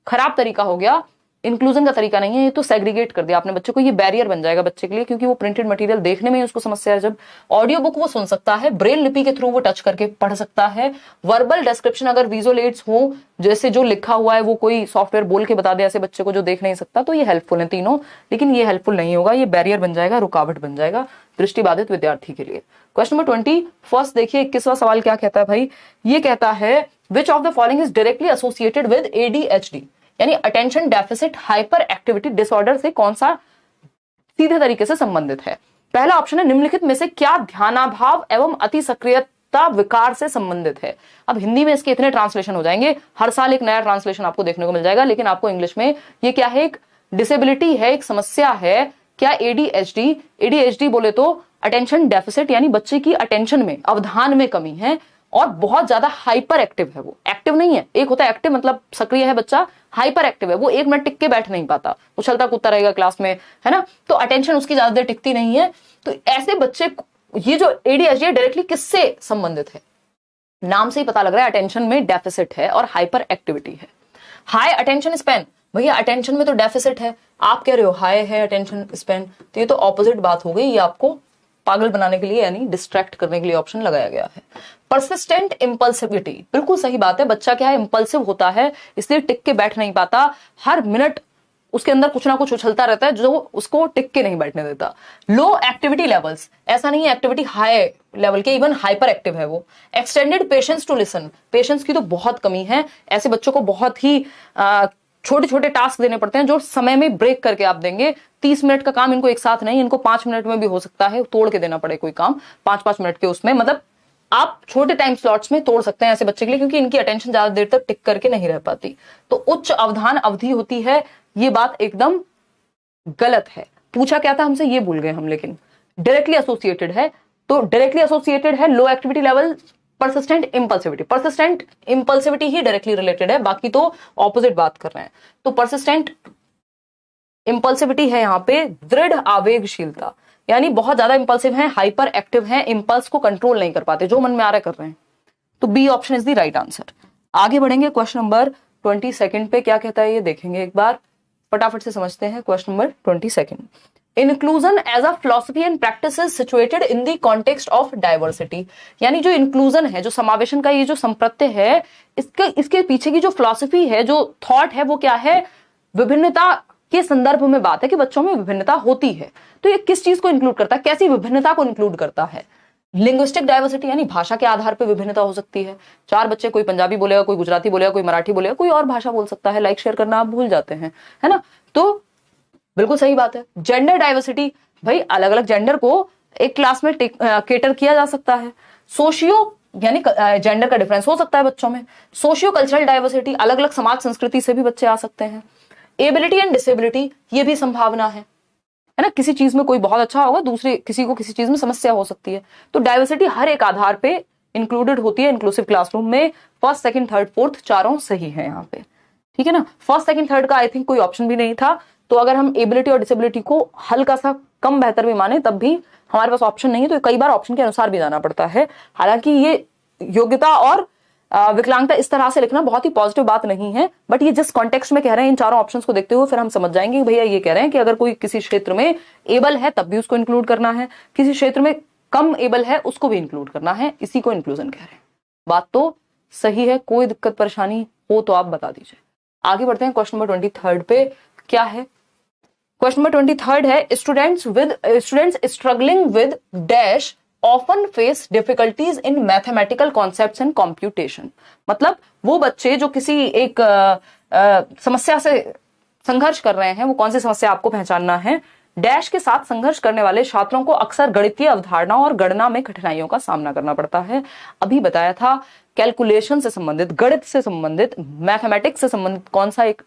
खराब तरीका हो गया, इंक्लूजन का तरीका नहीं है, ये तो सेग्रीगेट कर दिया आपने बच्चे को। ये बैरियर बन जाएगा बच्चे के लिए, क्योंकि वो प्रिंटेड मटेरियल देखने में ही उसको समस्या है। जब ऑडियो बुक वो सुन सकता है, ब्रेल लिपि के थ्रू वो टच करके पढ़ सकता है। वर्बल डिस्क्रिप्शन अगर विजुअल एड्स हो, जैसे जो लिखा हुआ है वो कोई सॉफ्टवेयर बोल के बता दे ऐसे बच्चे को जो देख नहीं सकता, तो ये हेल्पफुल है तीनों। लेकिन ये हेल्पफुल नहीं होगा, ये बैरियर बन जाएगा, रुकावट बन जाएगा दृष्टिबाधित विद्यार्थी के लिए। क्वेश्चन नंबर 21 देखिए, 21वां सवाल क्या कहता है भाई, ये कहता है which of the following is directly associated with ADHD, यानी attention deficit hyper activity disorder से कौन सा सीधे तरीके से संबंधित है। पहला ऑप्शन है निम्नलिखित में से क्या ध्यानाभाव एवं अति सक्रियता विकार से संबंधित है। अब हिंदी में इसके इतने ट्रांसलेशन हो जाएंगे, हर साल एक नया ट्रांसलेशन आपको देखने को मिल जाएगा, लेकिन आपको इंग्लिश में ये क्या है, एक डिसेबिलिटी है, एक समस्या है क्या। एडीएचडी, एडीएचडी बोले तो अटेंशन डेफिसिट, यानी बच्चे की अटेंशन में, अवधान में कमी है, और बहुत ज्यादा हाइपर एक्टिव है। वो एक्टिव नहीं है, एक होता है एक्टिव मतलब सक्रिय है बच्चा, हाइपर एक्टिव है, वो 1 मिनट टिक के बैठ नहीं पाता, उछलता कूदता रहेगा क्लास में, है ना। तो अटेंशन उसकी ज्यादा देर टिकती नहीं है। तो ऐसे बच्चे, ये जो एडीएचडी डायरेक्टली किससे संबंधित है, नाम से ही पता लग रहा है अटेंशन में डेफिसिट है और हाइपर एक्टिविटी है। हाई अटेंशन स्पैन, भैया अटेंशन में तो डेफिसिट है, आप कह रहे हो हाई है अटेंशन स्पैन, तो ये तो ऑपोजिट बात हो गई। ये आपको पागल बनाने के लिए, यानी डिस्ट्रैक्ट करने के लिए ऑप्शन लगाया गया है। परसिस्टेंट इंपल्सिविटी, बिल्कुल सही बात है, बच्चा क्या है, इंपल्सिव होता है, इसलिए टिक के बैठ नहीं पाता, हर मिनट उसके अंदर कुछ ना कुछ उछलता रहता है जो उसको टिक के नहीं बैठने देता। लो एक्टिविटी लेवल्स, ऐसा नहीं है एक्टिविटी हाई लेवल के, इवन हाइपर एक्टिव है वो। Extended patience to listen, patience की तो बहुत कमी है, ऐसे बच्चों को बहुत ही छोटे छोटे टास्क देने पड़ते हैं जो समय में ब्रेक करके आप देंगे। 30 मिनट का काम इनको एक साथ नहीं, इनको 5 मिनट में भी हो सकता है, तोड़ के देना पड़े कोई काम 5-5 मिनट के उसमें, मतलब आप छोटे टाइम स्लॉट्स में तोड़ सकते हैं ऐसे बच्चे के लिए, क्योंकि इनकी अटेंशन ज्यादा देर तक टिक करके नहीं रह पाती। तो उच्च अवधान अवधि होती है, ये बात एकदम गलत है। पूछा क्या था हमसे, ये भूल गए हम, लेकिन डायरेक्टली एसोसिएटेड है, तो डायरेक्टली एसोसिएटेड है लो एक्टिविटी लेवल, परसिस्टेंट इंपल्सिविटी। परसिस्टेंट इंपल्सिविटी ही डायरेक्टली रिलेटेड है, बाकी तो ऑपोजिट बात कर रहे हैं। तो परसिस्टेंट इंपल्सिविटी है यहाँ पे दृढ़ आवेगशीलता, यानी बहुत ज्यादा इंपल्सिव हैं, हाइपर एक्टिव हैं, इंपल्स को कंट्रोल नहीं कर पाते, जो मन में आ रहा है कर रहे हैं। तो B option is the right answer. आगे बढ़ेंगे क्वेश्चन नंबर 22 पे क्या कहता है ये देखेंगे एक बार, फटाफट से समझते हैं question number 22। Inclusion as a philosophy and practice is situated in the context of diversity. यानी जो इंक्लूजन है, जो समावेशन का ये जो संप्रत्यय है, इसके पीछे की जो फिलोसफी है, जो थॉट है, वो क्या है, विभिन्नता के संदर्भ में बात है कि बच्चों में विभिन्नता होती है। तो ये किस चीज को इंक्लूड करता है, कैसी विभिन्नता को इंक्लूड करता है? लिंग्विस्टिक डाइवर्सिटी, यानी भाषा के आधार पर विभिन्नता हो सकती है। 4 बच्चे, कोई पंजाबी बोलेगा, कोई गुजराती बोलेगा, कोई मराठी बोलेगा, कोई और भाषा बोल सकता है, लाइक शेयर करना आप भूल जाते हैं, है ना? तो बिल्कुल सही बात है। जेंडर डाइवर्सिटी, भाई अलग अलग जेंडर को एक क्लास में केटर किया जा सकता है। सोशियो, यानी जेंडर का डिफरेंस हो सकता है बच्चों में। सोशियो कल्चरल डाइवर्सिटी, अलग अलग समाज संस्कृति से भी बच्चे आ सकते हैं। एबिलिटी एंड डिसेबिलिटी, ये भी संभावना है ना? किसी चीज में कोई बहुत अच्छा होगा, दूसरे किसी को किसी चीज में समस्या हो सकती है। तो डाइवर्सिटी हर एक आधार पे इंक्लूडेड होती है इंक्लूसिव क्लासरूम में। फर्स्ट, सेकंड, थर्ड, फोर्थ चारों सही है यहाँ पे, ठीक है ना? फर्स्ट, सेकंड, थर्ड का आई थिंक कोई ऑप्शन भी नहीं था। तो अगर हम एबिलिटी और डिसेबिलिटी को हल्का सा कम बेहतर भी माने, तब भी हमारे पास ऑप्शन नहीं है, तो कई बार ऑप्शन के अनुसार भी जाना पड़ता है। हालांकि ये योग्यता और विकलांगता इस तरह से लिखना बहुत ही पॉजिटिव बात नहीं है, बट ये जिस कॉन्टेक्स्ट में कह रहे हैं, इन चारों ऑप्शंस को देखते हुए फिर हम समझ जाएंगे कि भैया ये कह रहे हैं कि अगर कोई किसी क्षेत्र में एबल है तब भी उसको इंक्लूड करना है, किसी क्षेत्र में कम एबल है उसको भी इंक्लूड करना है, इसी को इंक्लूजन कह रहे हैं। बात तो सही है, कोई दिक्कत परेशानी हो तो आप बता दीजिए। आगे बढ़ते हैं क्वेश्चन नंबर 23 पे। क्या है क्वेश्चन नंबर 23 है, students struggling with dash often face difficulties in mathematical concepts and computation। मतलब वो बच्चे जो किसी एक समस्या से संघर्ष कर रहे हैं, वो कौन सी समस्या आपको पहचानना है। डैश के साथ संघर्ष करने वाले छात्रों को अक्सर गणितीय अवधारणाओं और गणना में कठिनाइयों का सामना करना पड़ता है। अभी बताया था कैलकुलेशन से संबंधित, गणित से संबंधित, मैथमेटिक्स से संबंधित कौन सा एक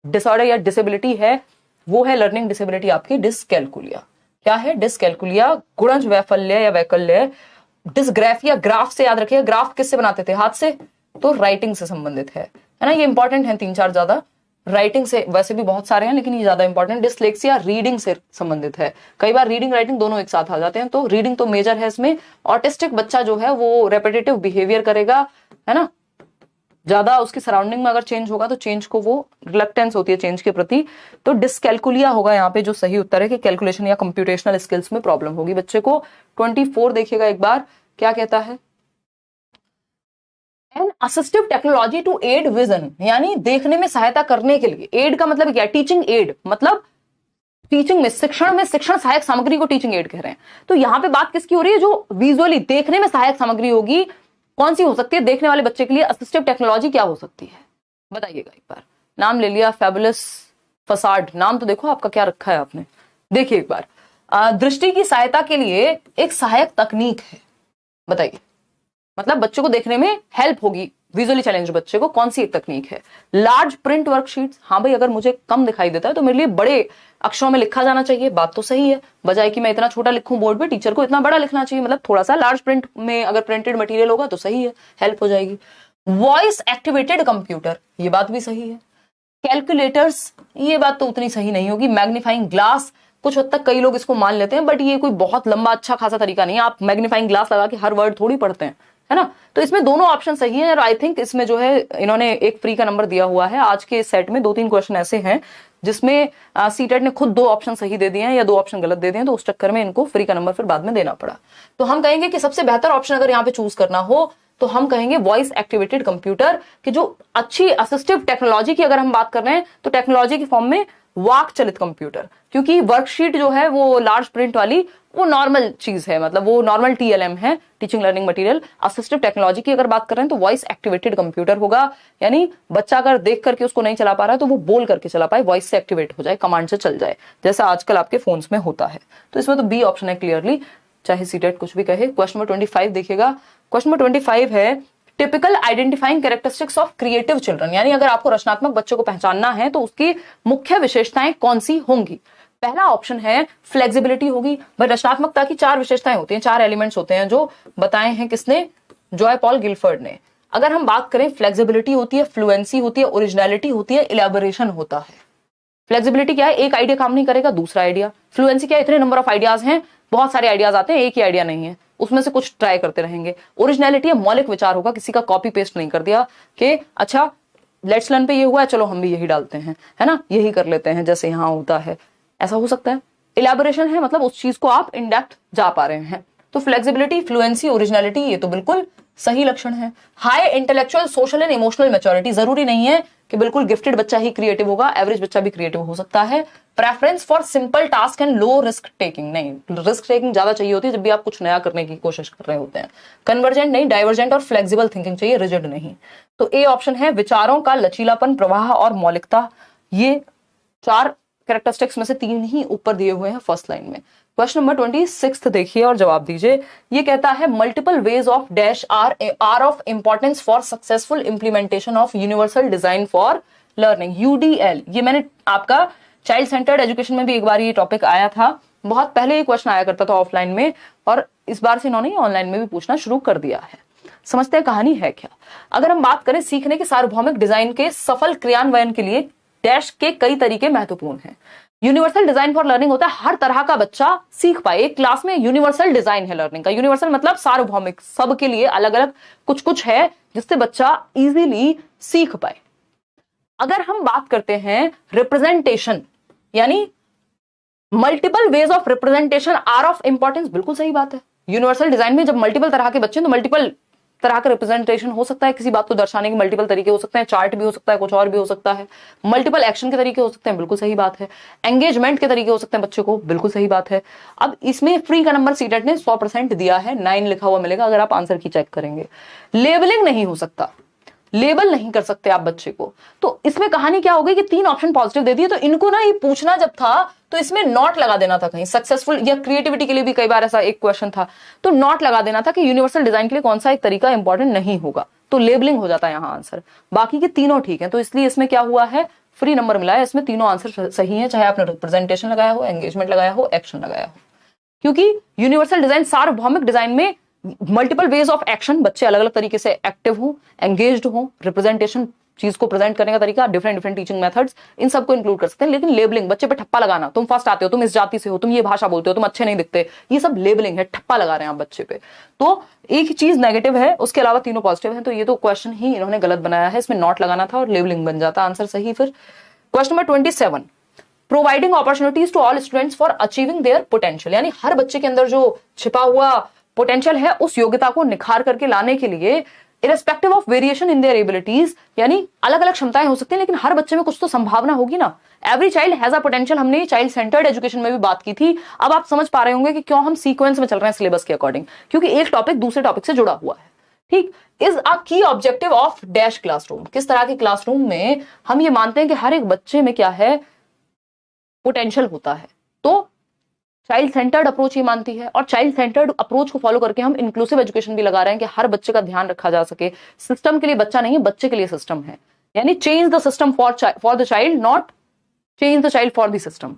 डिसऑर्डर या डिसेबिलिटी है, वो है लर्निंग डिसेबिलिटी आपकी डिसकैलकुलिया। क्या है? डिसकैलकुलिया, गुणज वैफल्य या वैकल्य। डिसग्राफिया, ग्राफ से याद रखिए, ग्राफ किससे बनाते थे? हाथ से। तो राइटिंग से संबंधित है ना? ये इंपॉर्टेंट है, 3-4 ज्यादा। राइटिंग से वैसे भी बहुत सारे हैं, लेकिन ये ज्यादा इंपॉर्टेंट। डिसलेक्सिया रीडिंग से संबंधित है। कई बार रीडिंग राइटिंग दोनों एक साथ आ जाते हैं, तो रीडिंग तो मेजर है इसमें। ऑटिस्टिक बच्चा जो है वो रेपिटेटिव बिहेवियर करेगा, है ना? ज्यादा उसकी सराउंडिंग में अगर चेंज होगा तो चेंज को वो रिलक्टेंस होती है चेंज के प्रति। तो डिसकैलकुलिया होगा यहाँ पे जो सही उत्तर है कि कैलकुलेशन या कंप्यूटेशनल स्किल्स में प्रॉब्लम होगी बच्चे को। 24 देखिएगा एक बार, क्या कहता है? An assistive technology to aid vision, यानी देखने में सहायता करने के लिए। एड का मतलब क्या? टीचिंग एड, मतलब टीचिंग में, शिक्षण सहायक सामग्री को टीचिंग एड कह रहे हैं। तो यहाँ पे बात किसकी हो रही है? जो विजुअली देखने में सहायक सामग्री होगी, कौन सी हो सकती है देखने वाले बच्चे के लिए? असिस्टिव टेक्नोलॉजी क्या हो सकती है बताइएगा एक बार। नाम ले लिया, फैबुलस फसाड, नाम तो देखो आपका क्या रखा है आपने। देखिए एक बार, दृष्टि की सहायता के लिए एक सहायक तकनीक है, बताइए। मतलब बच्चे को देखने में हेल्प होगी, विजुअली चैलेंज बच्चे को, कौन सी एक तकनीक है? लार्ज प्रिंट वर्कशीट्स, हाँ भाई अगर मुझे कम दिखाई देता है तो मेरे लिए बड़े अक्षरों में लिखा जाना चाहिए, बात तो सही है। बजाय कि मैं इतना छोटा लिखूं बोर्ड पे, टीचर को इतना बड़ा लिखना चाहिए। मतलब थोड़ा सा लार्ज प्रिंट में अगर प्रिंटेड मटेरियल होगा तो सही है, हेल्प हो जाएगी। वॉइस एक्टिवेटेड कंप्यूटर, ये बात भी सही है। कैलकुलेटर्स, ये बात तो उतनी सही नहीं होगी। मैग्नीफाइंग ग्लास, कुछ हद तक कई लोग इसको मान लेते हैं, बट ये कोई बहुत लंबा अच्छा खासा तरीका नहीं है। आप मैग्नीफाइंग ग्लास लगा के हर वर्ड थोड़ी पढ़ते हैं, है ना? तो इसमें दोनों ऑप्शन सही है। और आई थिंक इसमें जो है इन्होंने एक फ्री का नंबर दिया हुआ है। आज के सेट में 2-3 क्वेश्चन ऐसे हैं जिसमें सीटेट ने खुद 2 ऑप्शन सही दे दिए हैं या 2 ऑप्शन गलत दे दिए हैं, तो उस चक्कर में इनको फ्री का नंबर फिर बाद में देना पड़ा। तो हम कहेंगे कि सबसे बेहतर ऑप्शन अगर यहाँ पे चूज करना हो तो हम कहेंगे वॉइस एक्टिवेटेड कंप्यूटर, कि जो अच्छी असिस्टिव टेक्नोलॉजी की अगर हम बात कर रहे हैं तो टेक्नोलॉजी की फॉर्म में वाक चलित कंप्यूटर, क्योंकि वर्कशीट जो है वो लार्ज प्रिंट वाली वो नॉर्मल चीज है, मतलब वो नॉर्मल TLM है, teaching learning material. Assistive technology की अगर बात कर रहे हैं तो वॉइस एक्टिवेटेड कंप्यूटर होगा, यानी बच्चा अगर देख करके उसको नहीं चला पा रहा है तो वो बोल करके चला पाए, वॉइस से एक्टिवेट हो जाए, कमांड से चल जाए, जैसा आजकल आपके फोन्स में होता है। तो इसमें तो बी ऑप्शन है क्लियरली, चाहे सीटेट कुछ भी कहे। क्वेश्चन नंबर 25 देखिएगा। क्वेश्चन नंबर 25 है, typical identifying characteristics of creative children, यानी अगर आपको रचनात्मक बच्चों को पहचानना है तो उसकी मुख्य विशेषताएं कौन सी होंगी। पहला ऑप्शन है फ्लेक्सिबिलिटी होगी। भाई रचनात्मकता की 4 विशेषताएं होती हैं, 4 एलिमेंट्स होते हैं जो बताए हैं किसने? जॉय पॉल गिलफर्ड ने। अगर हम बात करें, फ्लेक्सिबिलिटी होती है, फ्लुएंसी होती है, ओरिजिनलिटी होती है, इलेबोरेशन होता है। फ्लेक्सिबिलिटी क्या है, एक आइडिया काम नहीं करेगा दूसरा आइडिया। फ्लुएंसी क्या है, इतने नंबर ऑफ आइडियाज हैं, बहुत सारे आइडियाज आते हैं, एक ही आइडिया नहीं है, उसमें से कुछ ट्राई करते रहेंगे। ओरिजिनलिटी है, मौलिक विचार होगा, किसी का कॉपी पेस्ट नहीं कर दिया कि अच्छा लेट्स लर्न पे ये हुआ है चलो हम भी यही डालते हैं, है ना, यही कर लेते हैं जैसे यहाँ होता है, ऐसा हो सकता है। इलेबोरेशन है, मतलब उस चीज को आप इन डेप्थ जा पा रहे हैं। तो फ्लेक्सिबिलिटी, फ्लुएंसी, ओरिजिनलिटी, ये तो बिल्कुल सही लक्षण है। High intellectual, social and emotional maturity, जरूरी नहीं है कि बिल्कुल गिफ्टेड बच्चा ही क्रिएटिव होगा, एवरेज बच्चा भी क्रिएटिव हो सकता है। Preference for simple task and low risk taking, नहीं रिस्क टेकिंग ज्यादा चाहिए होती है जब भी आप कुछ नया करने की कोशिश कर रहे होते हैं। कन्वर्जेंट नहीं, डाइवर्जेंट और फ्लेक्सिबल थिंकिंग चाहिए, रिजिड नहीं। तो ए ऑप्शन है, विचारों का लचीलापन, प्रवाह और मौलिकता, ये 4 कैरेक्टरिस्टिक्स में से 3 ही ऊपर दिए हुए हैं फर्स्ट लाइन में। क्वेश्चन नंबर 26 देखिए और जवाब दीजिए। ये कहता है multiple ways of dash are of importance for successful implementation of universal design for learning, UDL. ये मैंने आपका चाइल्ड सेंटर्ड एजुकेशन में भी एक बार ये टॉपिक आया था, बहुत पहले ये क्वेश्चन आया करता था ऑफलाइन में, और इस बार से इन्होंने ऑनलाइन में भी पूछना शुरू कर दिया है। समझते हैं कहानी है क्या। अगर हम बात करें सीखने के सार्वभौमिक डिजाइन के सफल क्रियान्वयन के लिए डैश के कई तरीके महत्वपूर्ण हैं। यूनिवर्सल डिजाइन फॉर लर्निंग होता है हर तरह का बच्चा सीख पाए। एक क्लास में यूनिवर्सल डिजाइन है लर्निंग का, यूनिवर्सल मतलब सार्वभौमिक, सबके लिए अलग अलग कुछ कुछ है जिससे बच्चा इजीली सीख पाए। अगर हम बात करते हैं रिप्रेजेंटेशन, यानी multiple ways of representation are of importance, बिल्कुल सही बात है। यूनिवर्सल डिजाइन में जब मल्टीपल तरह के बच्चे हैं तो मल्टीपल तरह का रिप्रेजेंटेशन हो सकता है, किसी बात को दर्शाने के मल्टीपल तरीके हो सकते हैं, चार्ट भी हो सकता है, कुछ और भी हो सकता है, मल्टीपल एक्शन के तरीके हो सकते हैं, बिल्कुल सही बात है, एंगेजमेंट के तरीके हो सकते हैं बच्चे को, बिल्कुल सही बात है। अब इसमें फ्री का नंबर सीटेट ने 100% दिया है, 9 लिखा हुआ मिलेगा अगर आप आंसर की चेक करेंगे। लेबलिंग नहीं हो सकता, लेबल नहीं कर सकते आप बच्चे को, तो इसमें कहानी क्या हो गई कि 3 ऑप्शन पॉजिटिव दे दिए, तो इनको ना ये पूछना जब था तो इसमें नॉट लगा देना था कहीं। सक्सेसफुल या क्रिएटिविटी के लिए भी कई बार ऐसा एक क्वेश्चन था, तो नॉट लगा देना था कि यूनिवर्सल डिजाइन के लिए कौन सा एक तरीका इंपॉर्टेंट नहीं होगा, तो लेबलिंग हो जाता है यहाँ आंसर। बाकी के तीनों ठीक है, तो इसलिए इसमें क्या हुआ है, फ्री नंबर मिला है, इसमें तीनों आंसर सही है, चाहे आपने रिप्रेजेंटेशन लगाया हो, एंगेजमेंट लगाया हो, एक्शन लगाया हो, क्योंकि यूनिवर्सल डिजाइन सार्वभौमिक डिजाइन में मल्टीपल वेज ऑफ एक्शन, बच्चे अलग अलग तरीके से एक्टिव हो, एंगेज्ड हो, रिप्रेजेंटेशन चीज को प्रेजेंट करने का तरीका, डिफरेंट डिफरेंट टीचिंग मेथड्स, इन सबको इंक्लूड कर सकते हैं। लेकिन लेबलिंग, बच्चे पे ठप्पा लगाना, तुम फर्स्ट आते हो, तुम इस जाति से हो, तुम ये भाषा बोलते हो, तुम अच्छे नहीं दिखते, ये सब लेबलिंग है, ठप्पा लगा रहे हैं आप बच्चे पे। तो एक ही चीज नेगेटिव है, उसके अलावा तीनों पॉजिटिव है, तो ये तो क्वेश्चन ही इन्होंने गलत बनाया है, इसमें नॉट लगाना था और लेबलिंग बन जाता आंसर सही। फिर question number 27, providing opportunities to all students for achieving their potential, यानी हर बच्चे के अंदर जो छिपा हुआ पोटेंशियल है उस योग्यता को निखार करके लाने के लिए irrespective of variation in their abilities, यानी अलग अलग क्षमताएं हो सकती हैं लेकिन हर बच्चे में कुछ तो संभावना होगी ना। Every child has a potential, हमने चाइल्ड सेंटर्ड एजुकेशन में भी बात की थी। अब आप समझ पा रहे होंगे कि क्यों हम सीक्वेंस में चल रहे हैं सिलेबस के अकॉर्डिंग, क्योंकि एक टॉपिक दूसरे टॉपिक से जुड़ा हुआ है। ठीक, इज अ की ऑब्जेक्टिव ऑफ डैश क्लासरूम, किस तरह के क्लासरूम में हम ये मानते हैं कि हर एक बच्चे में क्या है, पोटेंशियल होता है। तो चाइल्ड सेंटर्ड अप्रोच ये मानती है, और चाइल्ड सेंटर्ड अप्रोच को फॉलो करके हम इंक्लूसिव एजुकेशन भी लगा रहे हैं कि हर बच्चे का ध्यान रखा जा सके। सिस्टम के लिए बच्चा नहीं है, बच्चे के लिए सिस्टम है, यानी change the system for the child, not change the child for the system.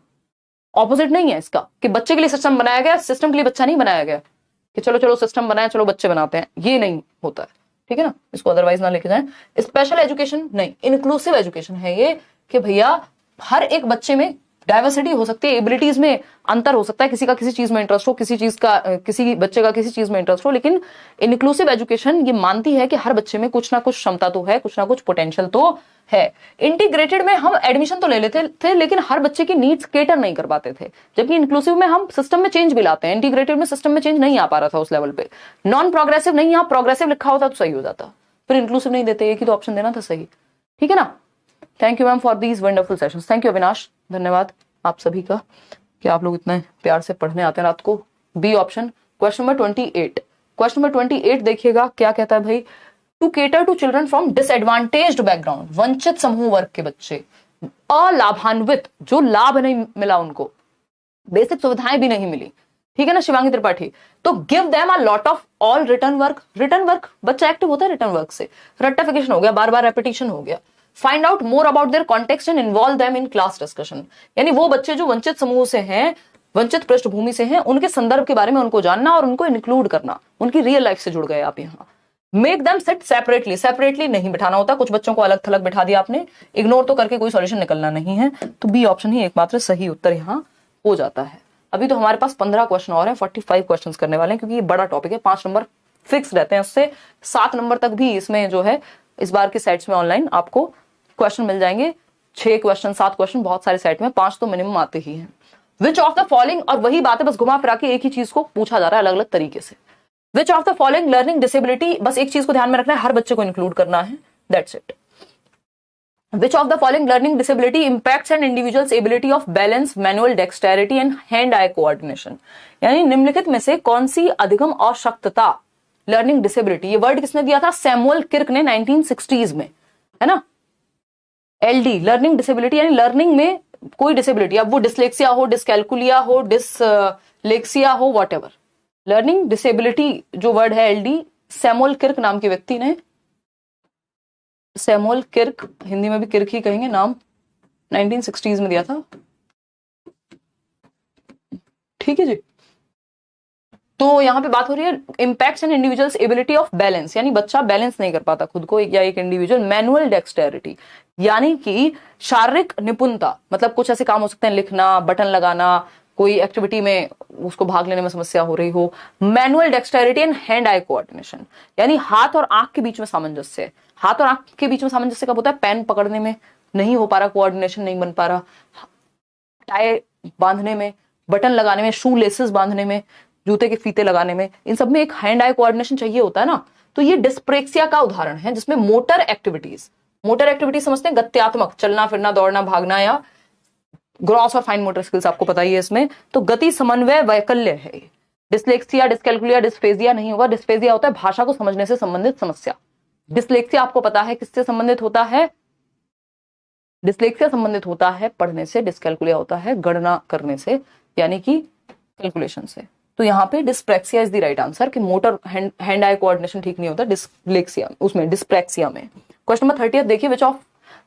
Opposite नहीं है इसका कि बच्चे के लिए सिस्टम बनाया गया, सिस्टम के लिए बच्चा नहीं बनाया गया कि चलो चलो सिस्टम बनाया, चलो बच्चे बनाते हैं, ये नहीं होता है। ठीक है ना, इसको अदरवाइज ना लेके जाएं। स्पेशल एजुकेशन नहीं, इंक्लूसिव एजुकेशन है ये कि भैया हर एक बच्चे में डाइवर्सिटी हो सकती है, एबिलिटीज में अंतर हो सकता है, किसी का किसी चीज में इंटरेस्ट हो, किसी बच्चे का किसी चीज में इंटरेस्ट हो, लेकिन इंक्लूसिव एजुकेशन ये मानती है कि हर बच्चे में कुछ ना कुछ क्षमता तो है, कुछ ना कुछ पोटेंशियल तो है। इंटीग्रेटेड में हम एडमिशन तो ले लेते थे लेकिन हर बच्चे की नीड्स केटर नहीं कर पाते थे, जबकि इंक्लूसिव में हम सिस्टम में चेंज भी लाते हैं। इंटीग्रेटेड में सिस्टम में चेंज नहीं आ पा रहा था उस लेवल पे। नॉन प्रोग्रेसिव नहीं, यहाँ प्रोग्रेसिव लिखा होता तो सही हो जाता, फिर इंक्लूसिव नहीं देते, एक ही तो ऑप्शन देना था सही। ठीक है ना। Thank you ma'am for these wonderful sessions. Thank you Avinash, धन्यवाद आप सभी का कि आप लोग इतने प्यार से पढ़ने आते हैं रात को। B option, question number 28। Question number 28 देखिएगा क्या कहता है भाई, to cater to children from disadvantaged background, वंचित समूह वर्ग के बच्चे, अलाभान्वित, जो लाभ नहीं मिला उनको, बेसिक सुविधाएं भी नहीं मिली। ठीक है ना शिवांगी त्रिपाठी, तो give them a lot of all written work. Written work, बच्चा एक्टिव होता है रिटर्न वर्क से, रट्टाफिकेशन हो गया, बार बार रेपिटेशन हो गया। Find out more about their context and involve them in class discussion, यानी वो बच्चे जो वंचित समूह से हैं, वंचित पृष्ठभूमि से हैं, उनके संदर्भ के बारे में उनको जानना और उनको इंक्लूड करना, उनकी रियल लाइफ से जुड़ गए आप यहाँ। Make them sit separately, separately नहीं बिठाना होता, कुछ बच्चों को अलग थलग बिठा दिया आपने, इग्नोर तो करके कोई सॉल्यूशन निकलना नहीं है, तो बी ऑप्शन ही एकमात्र सही उत्तर यहाँ हो जाता है। अभी तो हमारे पास 15 क्वेश्चन और हैं, 45 क्वेश्चन करने वाले हैं, क्योंकि ये बड़ा टॉपिक है, 5 नंबर फिक्स रहते हैं, उससे 7 नंबर तक भी इसमें जो है इस बार के सेट्स में ऑनलाइन आपको क्वेश्चन मिल जाएंगे, 6 क्वेश्चन 7 क्वेश्चन बहुत सारे सेट में, 5 तो मिनिमम आते ही हैं। विच ऑफ द फॉलोइंग, और वही बात है, बस घुमा फिरा के एक ही चीज को पूछा जा रहा है अलग अलग तरीके से। विच of the following learning disability, बस एक चीज को ध्यान में रखना है, हर बच्चे को इंक्लूड करना है, that's it. Which of the following learning disability impacts an individual's ability of balance, manual dexterity and hand-eye coordination? यानी निम्नलिखित में से कौन सी अधिगम अशक्तता, लर्निंग डिसेबिलिटी, ये वर्ड किसने दिया था? सैमुअल किर्क ने 1960s में, है ना। एलडी लर्निंग डिसेबिलिटी यानी लर्निंग में कोई डिसेबिलिटी, अब वो डिसलेक्सिया हो, डिसकैलकुलिया हो, डिसलेक्सिया हो, वॉटएवर, लर्निंग डिसेबिलिटी जो वर्ड है एलडी, सैमुअल किर्क नाम के व्यक्ति ने, सैमुअल किर्क, हिंदी में भी किर्क ही कहेंगे, नाम 1960s में दिया था, ठीक है जी। तो यहां पे बात हो रही है impacts an individual's ability of balance, यानी बच्चा बैलेंस नहीं कर पाता खुद को, या एक इंडिविजुअल मैनुअल डेक्सटेरिटी यानी कि शारीरिक निपुणता, मतलब कुछ ऐसे काम हो सकते हैं, लिखना, बटन लगाना, कोई एक्टिविटी में उसको भाग लेने में समस्या हो रही हो, manual dexterity and hand eye coordination, यानी हाथ और आंख के बीच में सामंजस्य, हाथ और आंख के बीच में सामंजस्य कब होता है? पेन पकड़ने में नहीं हो पा रहा, कोऑर्डिनेशन नहीं बन पा रहा, टाई बांधने में, बटन लगाने में, शू लेसेस बांधने में, जूते के फीते लगाने में, इन सब में एक हैंड आई कोऑर्डिनेशन चाहिए होता है ना। तो ये डिस्प्रेक्सिया का उदाहरण है, जिसमें मोटर एक्टिविटीज समझते हैं, गत्यात्मक, चलना फिरना, दौड़ना, भागना, या ग्रॉस और फाइन मोटर स्किल्स आपको पता ही है इसमें, तो गति समन्वय वैकल्य है। डिसलेक्सिया, डिसकैलकुलिया, डिस्फेजिया नहीं होगा, डिस्फेजिया होता है भाषा को समझने से संबंधित समस्या, डिसलेक्सिया आपको पता है किससे संबंधित होता है? डिसलेक्सिया संबंधित होता है पढ़ने से, डिसकैलकुलिया होता है गणना करने से, यानी कि कैलकुलेशन से। तो यहाँ पे dyspraxia is the right answer, कि मोटर हैंड आई कोऑर्डिनेशन ठीक नहीं होता डिसलेक्सिया, उसमें डिस्प्रेक्सिया में। क्वेश्चन नंबर 30 देखिए,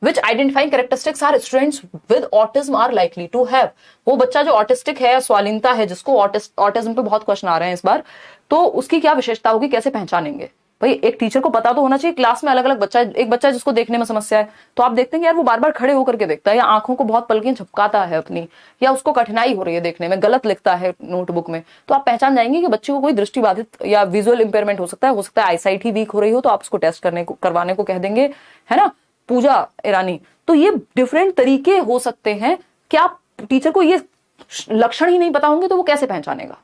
which identifying characteristics are students with autism are likely to have? वो बच्चा जो ऑटिस्टिक है, स्वालीनता है, जिसको ऑटिज्म पे बहुत क्वेश्चन आ रहे हैं इस बार, तो उसकी क्या विशेषता होगी, कैसे पहचानेंगे? भाई एक टीचर को पता तो होना चाहिए, क्लास में अलग अलग बच्चा, एक बच्चा जिसको देखने में समस्या है, तो आप देखते हैं कि यार वो बार बार खड़े होकर के देखता है, या आंखों को बहुत पलकें झपकाता है अपनी, या उसको कठिनाई हो रही है देखने में, गलत लिखता है नोटबुक में, तो आप पहचान जाएंगे कि बच्चे को कोई दृष्टि बाधित या विजुअल इंपेयरमेंट हो सकता है आईसाइट ही वीक हो रही हो, तो आप उसको टेस्ट करवाने को कह देंगे, है ना, पूजा ईरानी। तो ये डिफरेंट तरीके हो सकते हैं कि आप टीचर को ये लक्षण ही नहीं पता होंगे तो वो कैसे पहचानेगा?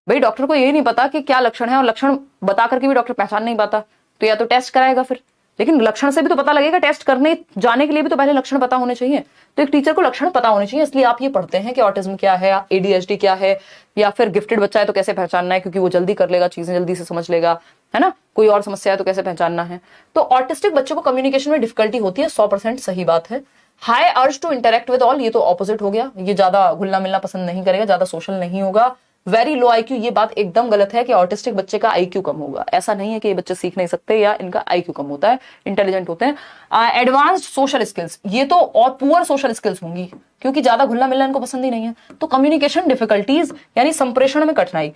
भाई डॉक्टर को ये नहीं पता कि क्या लक्षण है, और लक्षण बता करके भी डॉक्टर पहचान नहीं पाता, तो या तो टेस्ट कराएगा फिर, लेकिन लक्षण से भी तो पता लगेगा, टेस्ट करने जाने के लिए भी तो पहले लक्षण पता होने चाहिए। तो एक टीचर को लक्षण पता होने चाहिए, इसलिए आप ये पढ़ते हैं कि ऑटिज्म क्या है, एडीएचडी क्या है, या फिर गिफ्टेड बच्चा है तो कैसे पहचानना है, क्योंकि वो जल्दी कर लेगा, चीजें जल्दी से समझ लेगा, है ना, कोई और समस्या है तो कैसे पहचानना है। तो ऑटिस्टिक बच्चों को कम्युनिकेशन में डिफिकल्टी होती है, 100% सही बात है। High urge to interact with all, ये तो ऑपोजिट हो गया, ये ज्यादा घुलना मिलना पसंद नहीं करेगा, ज्यादा सोशल नहीं होगा। वेरी लो आईक्यू, ये बात एकदम गलत है कि ऑटिस्टिक बच्चे का आईक्यू कम होगा, ऐसा नहीं है कि ये बच्चे सीख नहीं सकते या इनका आईक्यू कम होता है, इंटेलिजेंट होते हैं। एडवांस्ड सोशल स्किल्स, ये तो और पुअर सोशल स्किल्स होंगी, क्योंकि ज्यादा घुलना मिलना इनको पसंद ही नहीं है। तो कम्युनिकेशन डिफिकल्टीज यानी संप्रेषण में कठिनाई,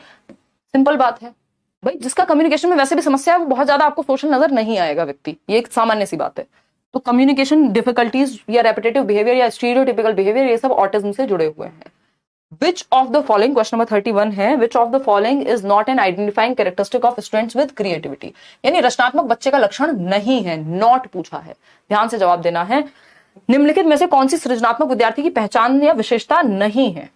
सिंपल बात है भाई, जिसका कम्युनिकेशन में वैसे भी समस्या है वो बहुत ज्यादा आपको सोशल नजर नहीं आएगा व्यक्ति, ये एक सामान्य सी बात है। तो कम्युनिकेशन डिफिकल्टीज या रेपिटेटिव बिहेवियर या स्टीरियोटिपिकल बिहेवियर, ये सब ऑटिज्म से जुड़े हुए हैं। Which of the following, question number 31 है, which of the following is not an identifying characteristic of students with creativity? यानी रचनात्मक बच्चे का लक्षण नहीं है, नॉट पूछा है, ध्यान से जवाब देना है। निम्नलिखित में से कौन सी सृजनात्मक विद्यार्थी की पहचान या विशेषता नहीं है?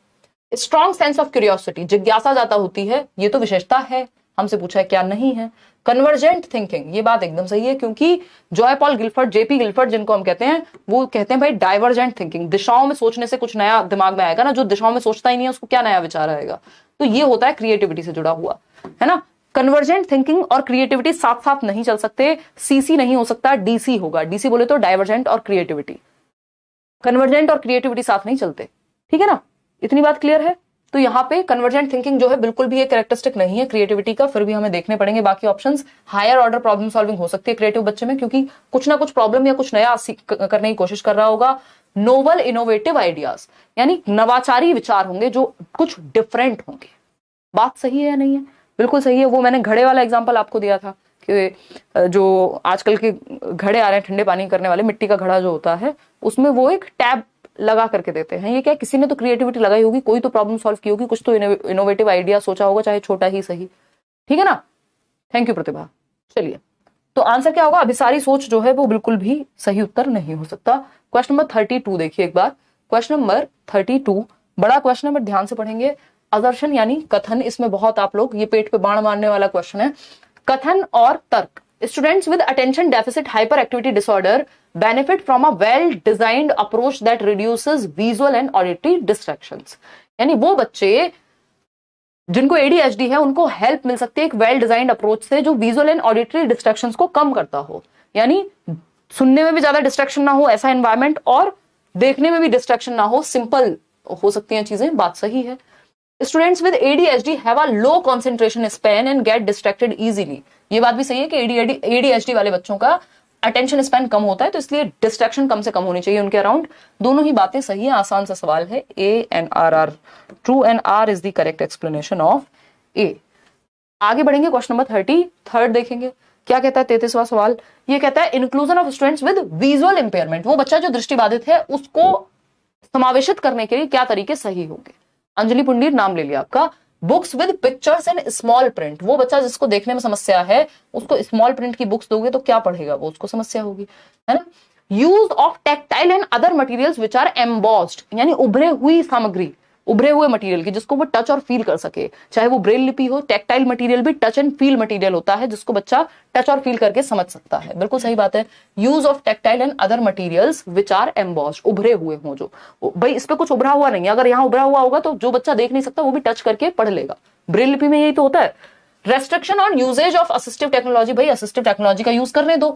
स्ट्रॉन्ग सेंस ऑफ क्यूरियोसिटी, जिज्ञासा ज्यादा होती है, ये तो विशेषता है, हमसे पूछा है क्या नहीं है। कन्वर्जेंट थिंकिंग, ये बात एकदम सही है, क्योंकि Joy Paul Gilford, JP Gilford जिनको हम कहते हैं, वो कहते हैं भाई डाइवर्जेंट थिंकिंग, दिशाओं में सोचने से कुछ नया दिमाग में आएगा ना, जो दिशाओं में सोचता ही नहीं है उसको क्या नया विचार आएगा। तो ये होता है क्रिएटिविटी से जुड़ा हुआ, है ना। कन्वर्जेंट थिंकिंग और क्रिएटिविटी साथ साथ नहीं चल सकते, सीसी नहीं हो सकता, डीसी होगा। डीसी बोले तो डाइवर्जेंट और क्रिएटिविटी, कन्वर्जेंट और क्रिएटिविटी साथ नहीं चलते, ठीक है ना, इतनी बात क्लियर है। तो यहाँ पे कन्वर्जेंट थिंकिंग जो है बिल्कुल भी एक कैरेक्टरिस्टिक नहीं है क्रिएटिविटी का, फिर भी हमें देखने पड़ेंगे बाकी options. Higher order problem solving हो सकती है क्रिएटिव बच्चे में, क्योंकि कुछ ना कुछ प्रॉब्लम या कुछ नया करने की कोशिश कर रहा होगा। नोवल इनोवेटिव आइडियाज, यानी नवाचारी विचार होंगे जो कुछ डिफरेंट होंगे। बात सही है या नहीं है? बिल्कुल सही है। वो मैंने घड़े वाला एग्जाम्पल आपको दिया था, कि जो आजकल के घड़े आ रहे हैं ठंडे पानी करने वाले, मिट्टी का घड़ा जो होता है उसमें वो एक टैब लगा करके देते हैं। ये क्या, किसी ने तो क्रिएटिविटी लगाई होगी, कोई तो प्रॉब्लम सॉल्व की होगी, कुछ तो इनोवेटिव आइडिया सोचा होगा, चाहे छोटा ही सही। ठीक है ना। थैंक यू प्रतिभा। चलिए, तो आंसर क्या होगा? अभिसारी सोच जो है वो बिल्कुल भी सही उत्तर नहीं हो सकता। क्वेश्चन नंबर 32 देखिए एक बार। क्वेश्चन नंबर 32 बड़ा क्वेश्चन है, बट ध्यान से पढ़ेंगे। असर्शन यानी कथन, इसमें बहुत आप लोग, ये पेट पे बाण मारने वाला क्वेश्चन है। कथन और तर्क। Students with attention deficit hyper activity disorder benefit from a well designed approach that reduces visual and auditory distractions. यानी वो बच्चे जिनको एडीएचडी है उनको हेल्प मिल सकती है एक वेल डिजाइन्ड अप्रोच से जो विजुअल एंड ऑडिटरी डिस्ट्रैक्शंस को कम करता हो। यानी सुनने में भी ज्यादा डिस्ट्रैक्शन ना हो ऐसा एनवायरमेंट, और देखने में भी डिस्ट्रैक्शन ना हो, सिंपल हो सकती हैं चीजें। बात सही है। Students with ADHD have a low concentration span and get distracted easily. ये बात भी सही है कि एडीएचडी वाले बच्चों का अटेंशन स्पैन कम होता है, तो इसलिए डिस्ट्रैक्शन कम से कम होनी चाहिए उनके अराउंड। दोनों ही बातें सही है, आसान सा सवाल है। A and R are true and R is the correct explanation of A. आगे बढ़ेंगे, क्वेश्चन नंबर 33 देखेंगे क्या कहता है। 33वां सवाल ये कहता है inclusion of students with visual impairment. वो बच्चा जो दृष्टिबाधित है उसको समावेशित करने के लिए क्या तरीके सही होंगे। अंजलि पुंडीर नाम ले लिया आपका। Books with pictures and small print. वो बच्चा जिसको देखने में समस्या है उसको स्मॉल प्रिंट की बुक्स दोगे तो क्या पढ़ेगा वो, उसको समस्या होगी, है ना। Use of tactile and other materials which are embossed, यानी उभरे हुई सामग्री, उभरे हुए मटेरियल की जिसको वो टच और फील कर सके। चाहे वो ब्रेल लिपि हो, टेक्टाइल मटेरियल भी टच एंड फील मटेरियल होता है जिसको बच्चा टच और फील करके समझ सकता है। बिल्कुल सही बात है। Use of tactile and other materials which are embossed, उभरे हुए हो जो, भाई इस पे कुछ उभरा हुआ नहीं है, अगर यहाँ उभरा हुआ होगा तो जो बच्चा देख नहीं सकता वो भी टच करके पढ़ लेगा। ब्रेल लिपि में यही तो होता है। Restriction on usages of assistive technology, भाई असिस्टिव टेक्नोलॉजी का यूज करने दो।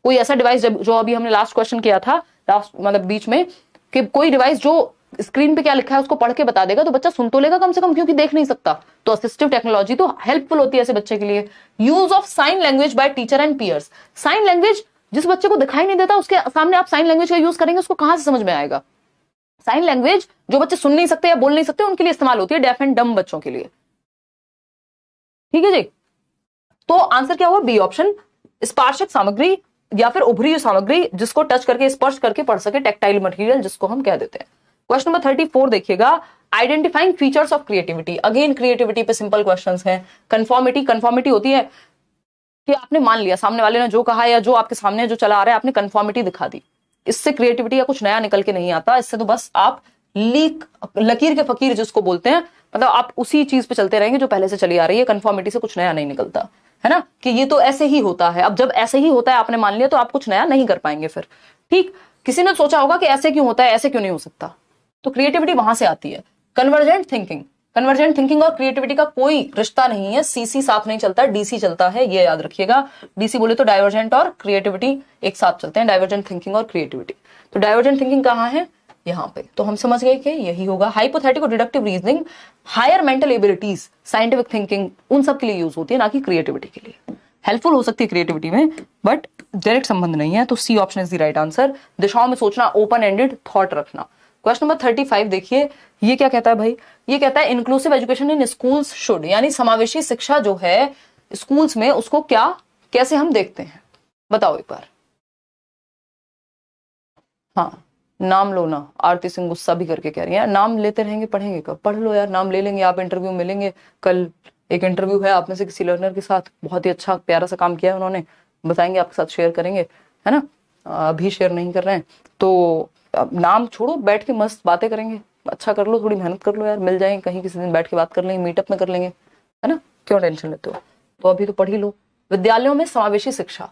कोई ऐसा डिवाइस जो अभी हमने लास्ट क्वेश्चन किया था, लास्ट मतलब बीच में, कि कोई डिवाइस जो स्क्रीन पे क्या लिखा है उसको पढ़ के बता देगा तो बच्चा सुन तो लेगा कम से कम, क्योंकि देख नहीं सकता। तो असिस्टिव टेक्नोलॉजी तो हेल्पफुल होती है ऐसे बच्चे के लिए। Use of sign language by teacher and peers. Sign language, जिस बच्चे को दिखाई नहीं देता उसके सामने आप साइन लैंग्वेज का यूज करेंगे, उसको कहां से समझ में आएगा। साइन लैंग्वेज जो बच्चे सुन नहीं सकते या बोल नहीं सकते उनके लिए इस्तेमाल होती है, डेफ एंड डम बच्चों के लिए। ठीक है जी। तो आंसर क्या हुआ? B option. स्पर्शक सामग्री या फिर उभरी हुई सामग्री जिसको टच करके स्पर्श करके पढ़ सके, टेक्टाइल मटेरियल जिसको हम कह देते हैं। क्वेश्चन नंबर 34 देखिएगा। Identifying features of creativity. Again creativity पे सिंपल क्वेश्चंस हैं। कंफर्मिटी, कंफर्मिटी होती है कि आपने मान लिया सामने वाले ने जो कहा या जो आपके सामने जो चला आ रहा है आपने कंफर्मिटी दिखा दी। इससे क्रिएटिविटी या कुछ नया निकल के नहीं आता। इससे तो बस आप लकीर के फकीर जिसको बोलते हैं, मतलब आप उसी चीज पे चलते रहेंगे जो पहले से चली आ रही है। कंफर्मिटी से कुछ नया नहीं निकलता, है ना, कि ये तो ऐसे ही होता है। अब जब ऐसे ही होता है आपने मान लिया तो आप कुछ नया नहीं कर पाएंगे फिर। ठीक, किसी ने सोचा होगा कि ऐसे क्यों होता है, ऐसे क्यों नहीं हो सकता, तो क्रिएटिविटी वहां से आती है। कन्वर्जेंट थिंकिंग, कन्वर्जेंट थिंकिंग और क्रिएटिविटी का कोई रिश्ता नहीं है। सीसी साथ नहीं चलता, डीसी चलता है, ये याद रखिएगा। डीसी बोले तो डाइवर्जेंट और क्रिएटिविटी एक साथ चलते हैं, डाइवर्जेंट थिंकिंग और क्रिएटिविटी। तो डाइवर्जेंट थिंकिंग कहां है? यहाँ पे। तो हम समझ गए कि यही होगा। Hypothetical deductive reasoning, higher mental abilities, scientific thinking, उन सब के लिए यूज होती है, ना कि क्रिएटिविटी के लिए। हेल्पफुल हो सकती है क्रिएटिविटी में, बट डायरेक्ट संबंध नहीं है। तो C option is the right answer. दिशाओं में सोचना, ओपन एंडेड थॉट रखना। क्वेश्चन नंबर 35 देखिए, ये क्या कहता है भाई? ये कहता है inclusive education in schools should, यानी समावेशी शिक्षा जो है स्कूल्स में उसको क्या कैसे हम देखते हैं, बताओ एक बार। हाँ, नाम लो ना। आरती सिंह गुस्सा भी करके कह रही है नाम लेते रहेंगे, पढ़ेंगे कब? पढ़ लो यार, नाम ले लेंगे आप, इंटरव्यू मिलेंगे। कल एक इंटरव्यू है आप में से किसी लर्नर के साथ, बहुत ही अच्छा प्यारा सा काम किया है उन्होंने, बताएंगे आपके साथ, शेयर करेंगे, है ना। अभी शेयर नहीं कर रहे हैं तो नाम छोड़ो, बैठ के मस्त बातें करेंगे। अच्छा कर लो, थोड़ी मेहनत कर लो यार, मिल जाएंगे कहीं किसी दिन, बैठ के बात कर लेंगे, मीटअप में कर लेंगे, है ना, क्यों टेंशन लेते हो। तो अभी तो पढ़ ही लो। विद्यालयों में समावेशी शिक्षा,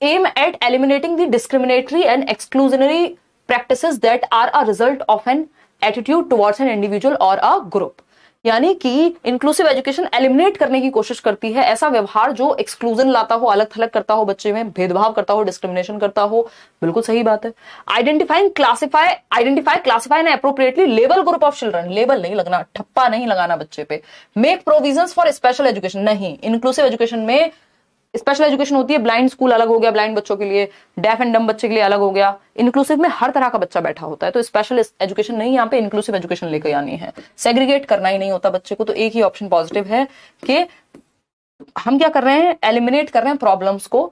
aim at eliminating the discriminatory and exclusionary practices that are a result of an attitude towards an individual or a group, यानी कि इंक्लूसिव एजुकेशन एलिमिनेट करने की कोशिश करती है ऐसा व्यवहार जो एक्सक्लूजन लाता हो, अलग थलग करता हो, बच्चे में भेदभाव करता हो, डिस्क्रिमिनेशन करता हो। बिल्कुल सही बात है। Identify classify and appropriately label group of children, label नहीं लगना, ठप्पा नहीं लगाना बच्चे पे। Make provisions for special education, नहीं, इंक्लूसिव एजुकेशन में स्पेशल एजुकेशन होती है, ब्लाइंड स्कूल अलग हो गया ब्लाइंड बच्चों के लिए, डेफ एंड डम बच्चे के लिए अलग हो गया। इंक्लूसिव में हर तरह का बच्चा बैठा होता है, तो स्पेशल एजुकेशन नहीं, यहाँ पे इंक्लूसिव एजुकेशन लेकर आनी है। सेग्रीगेट करना ही नहीं होता बच्चे को। तो एक ही ऑप्शन पॉजिटिव है कि हम क्या कर रहे हैं, एलिमिनेट कर रहे हैं प्रॉब्लम्स को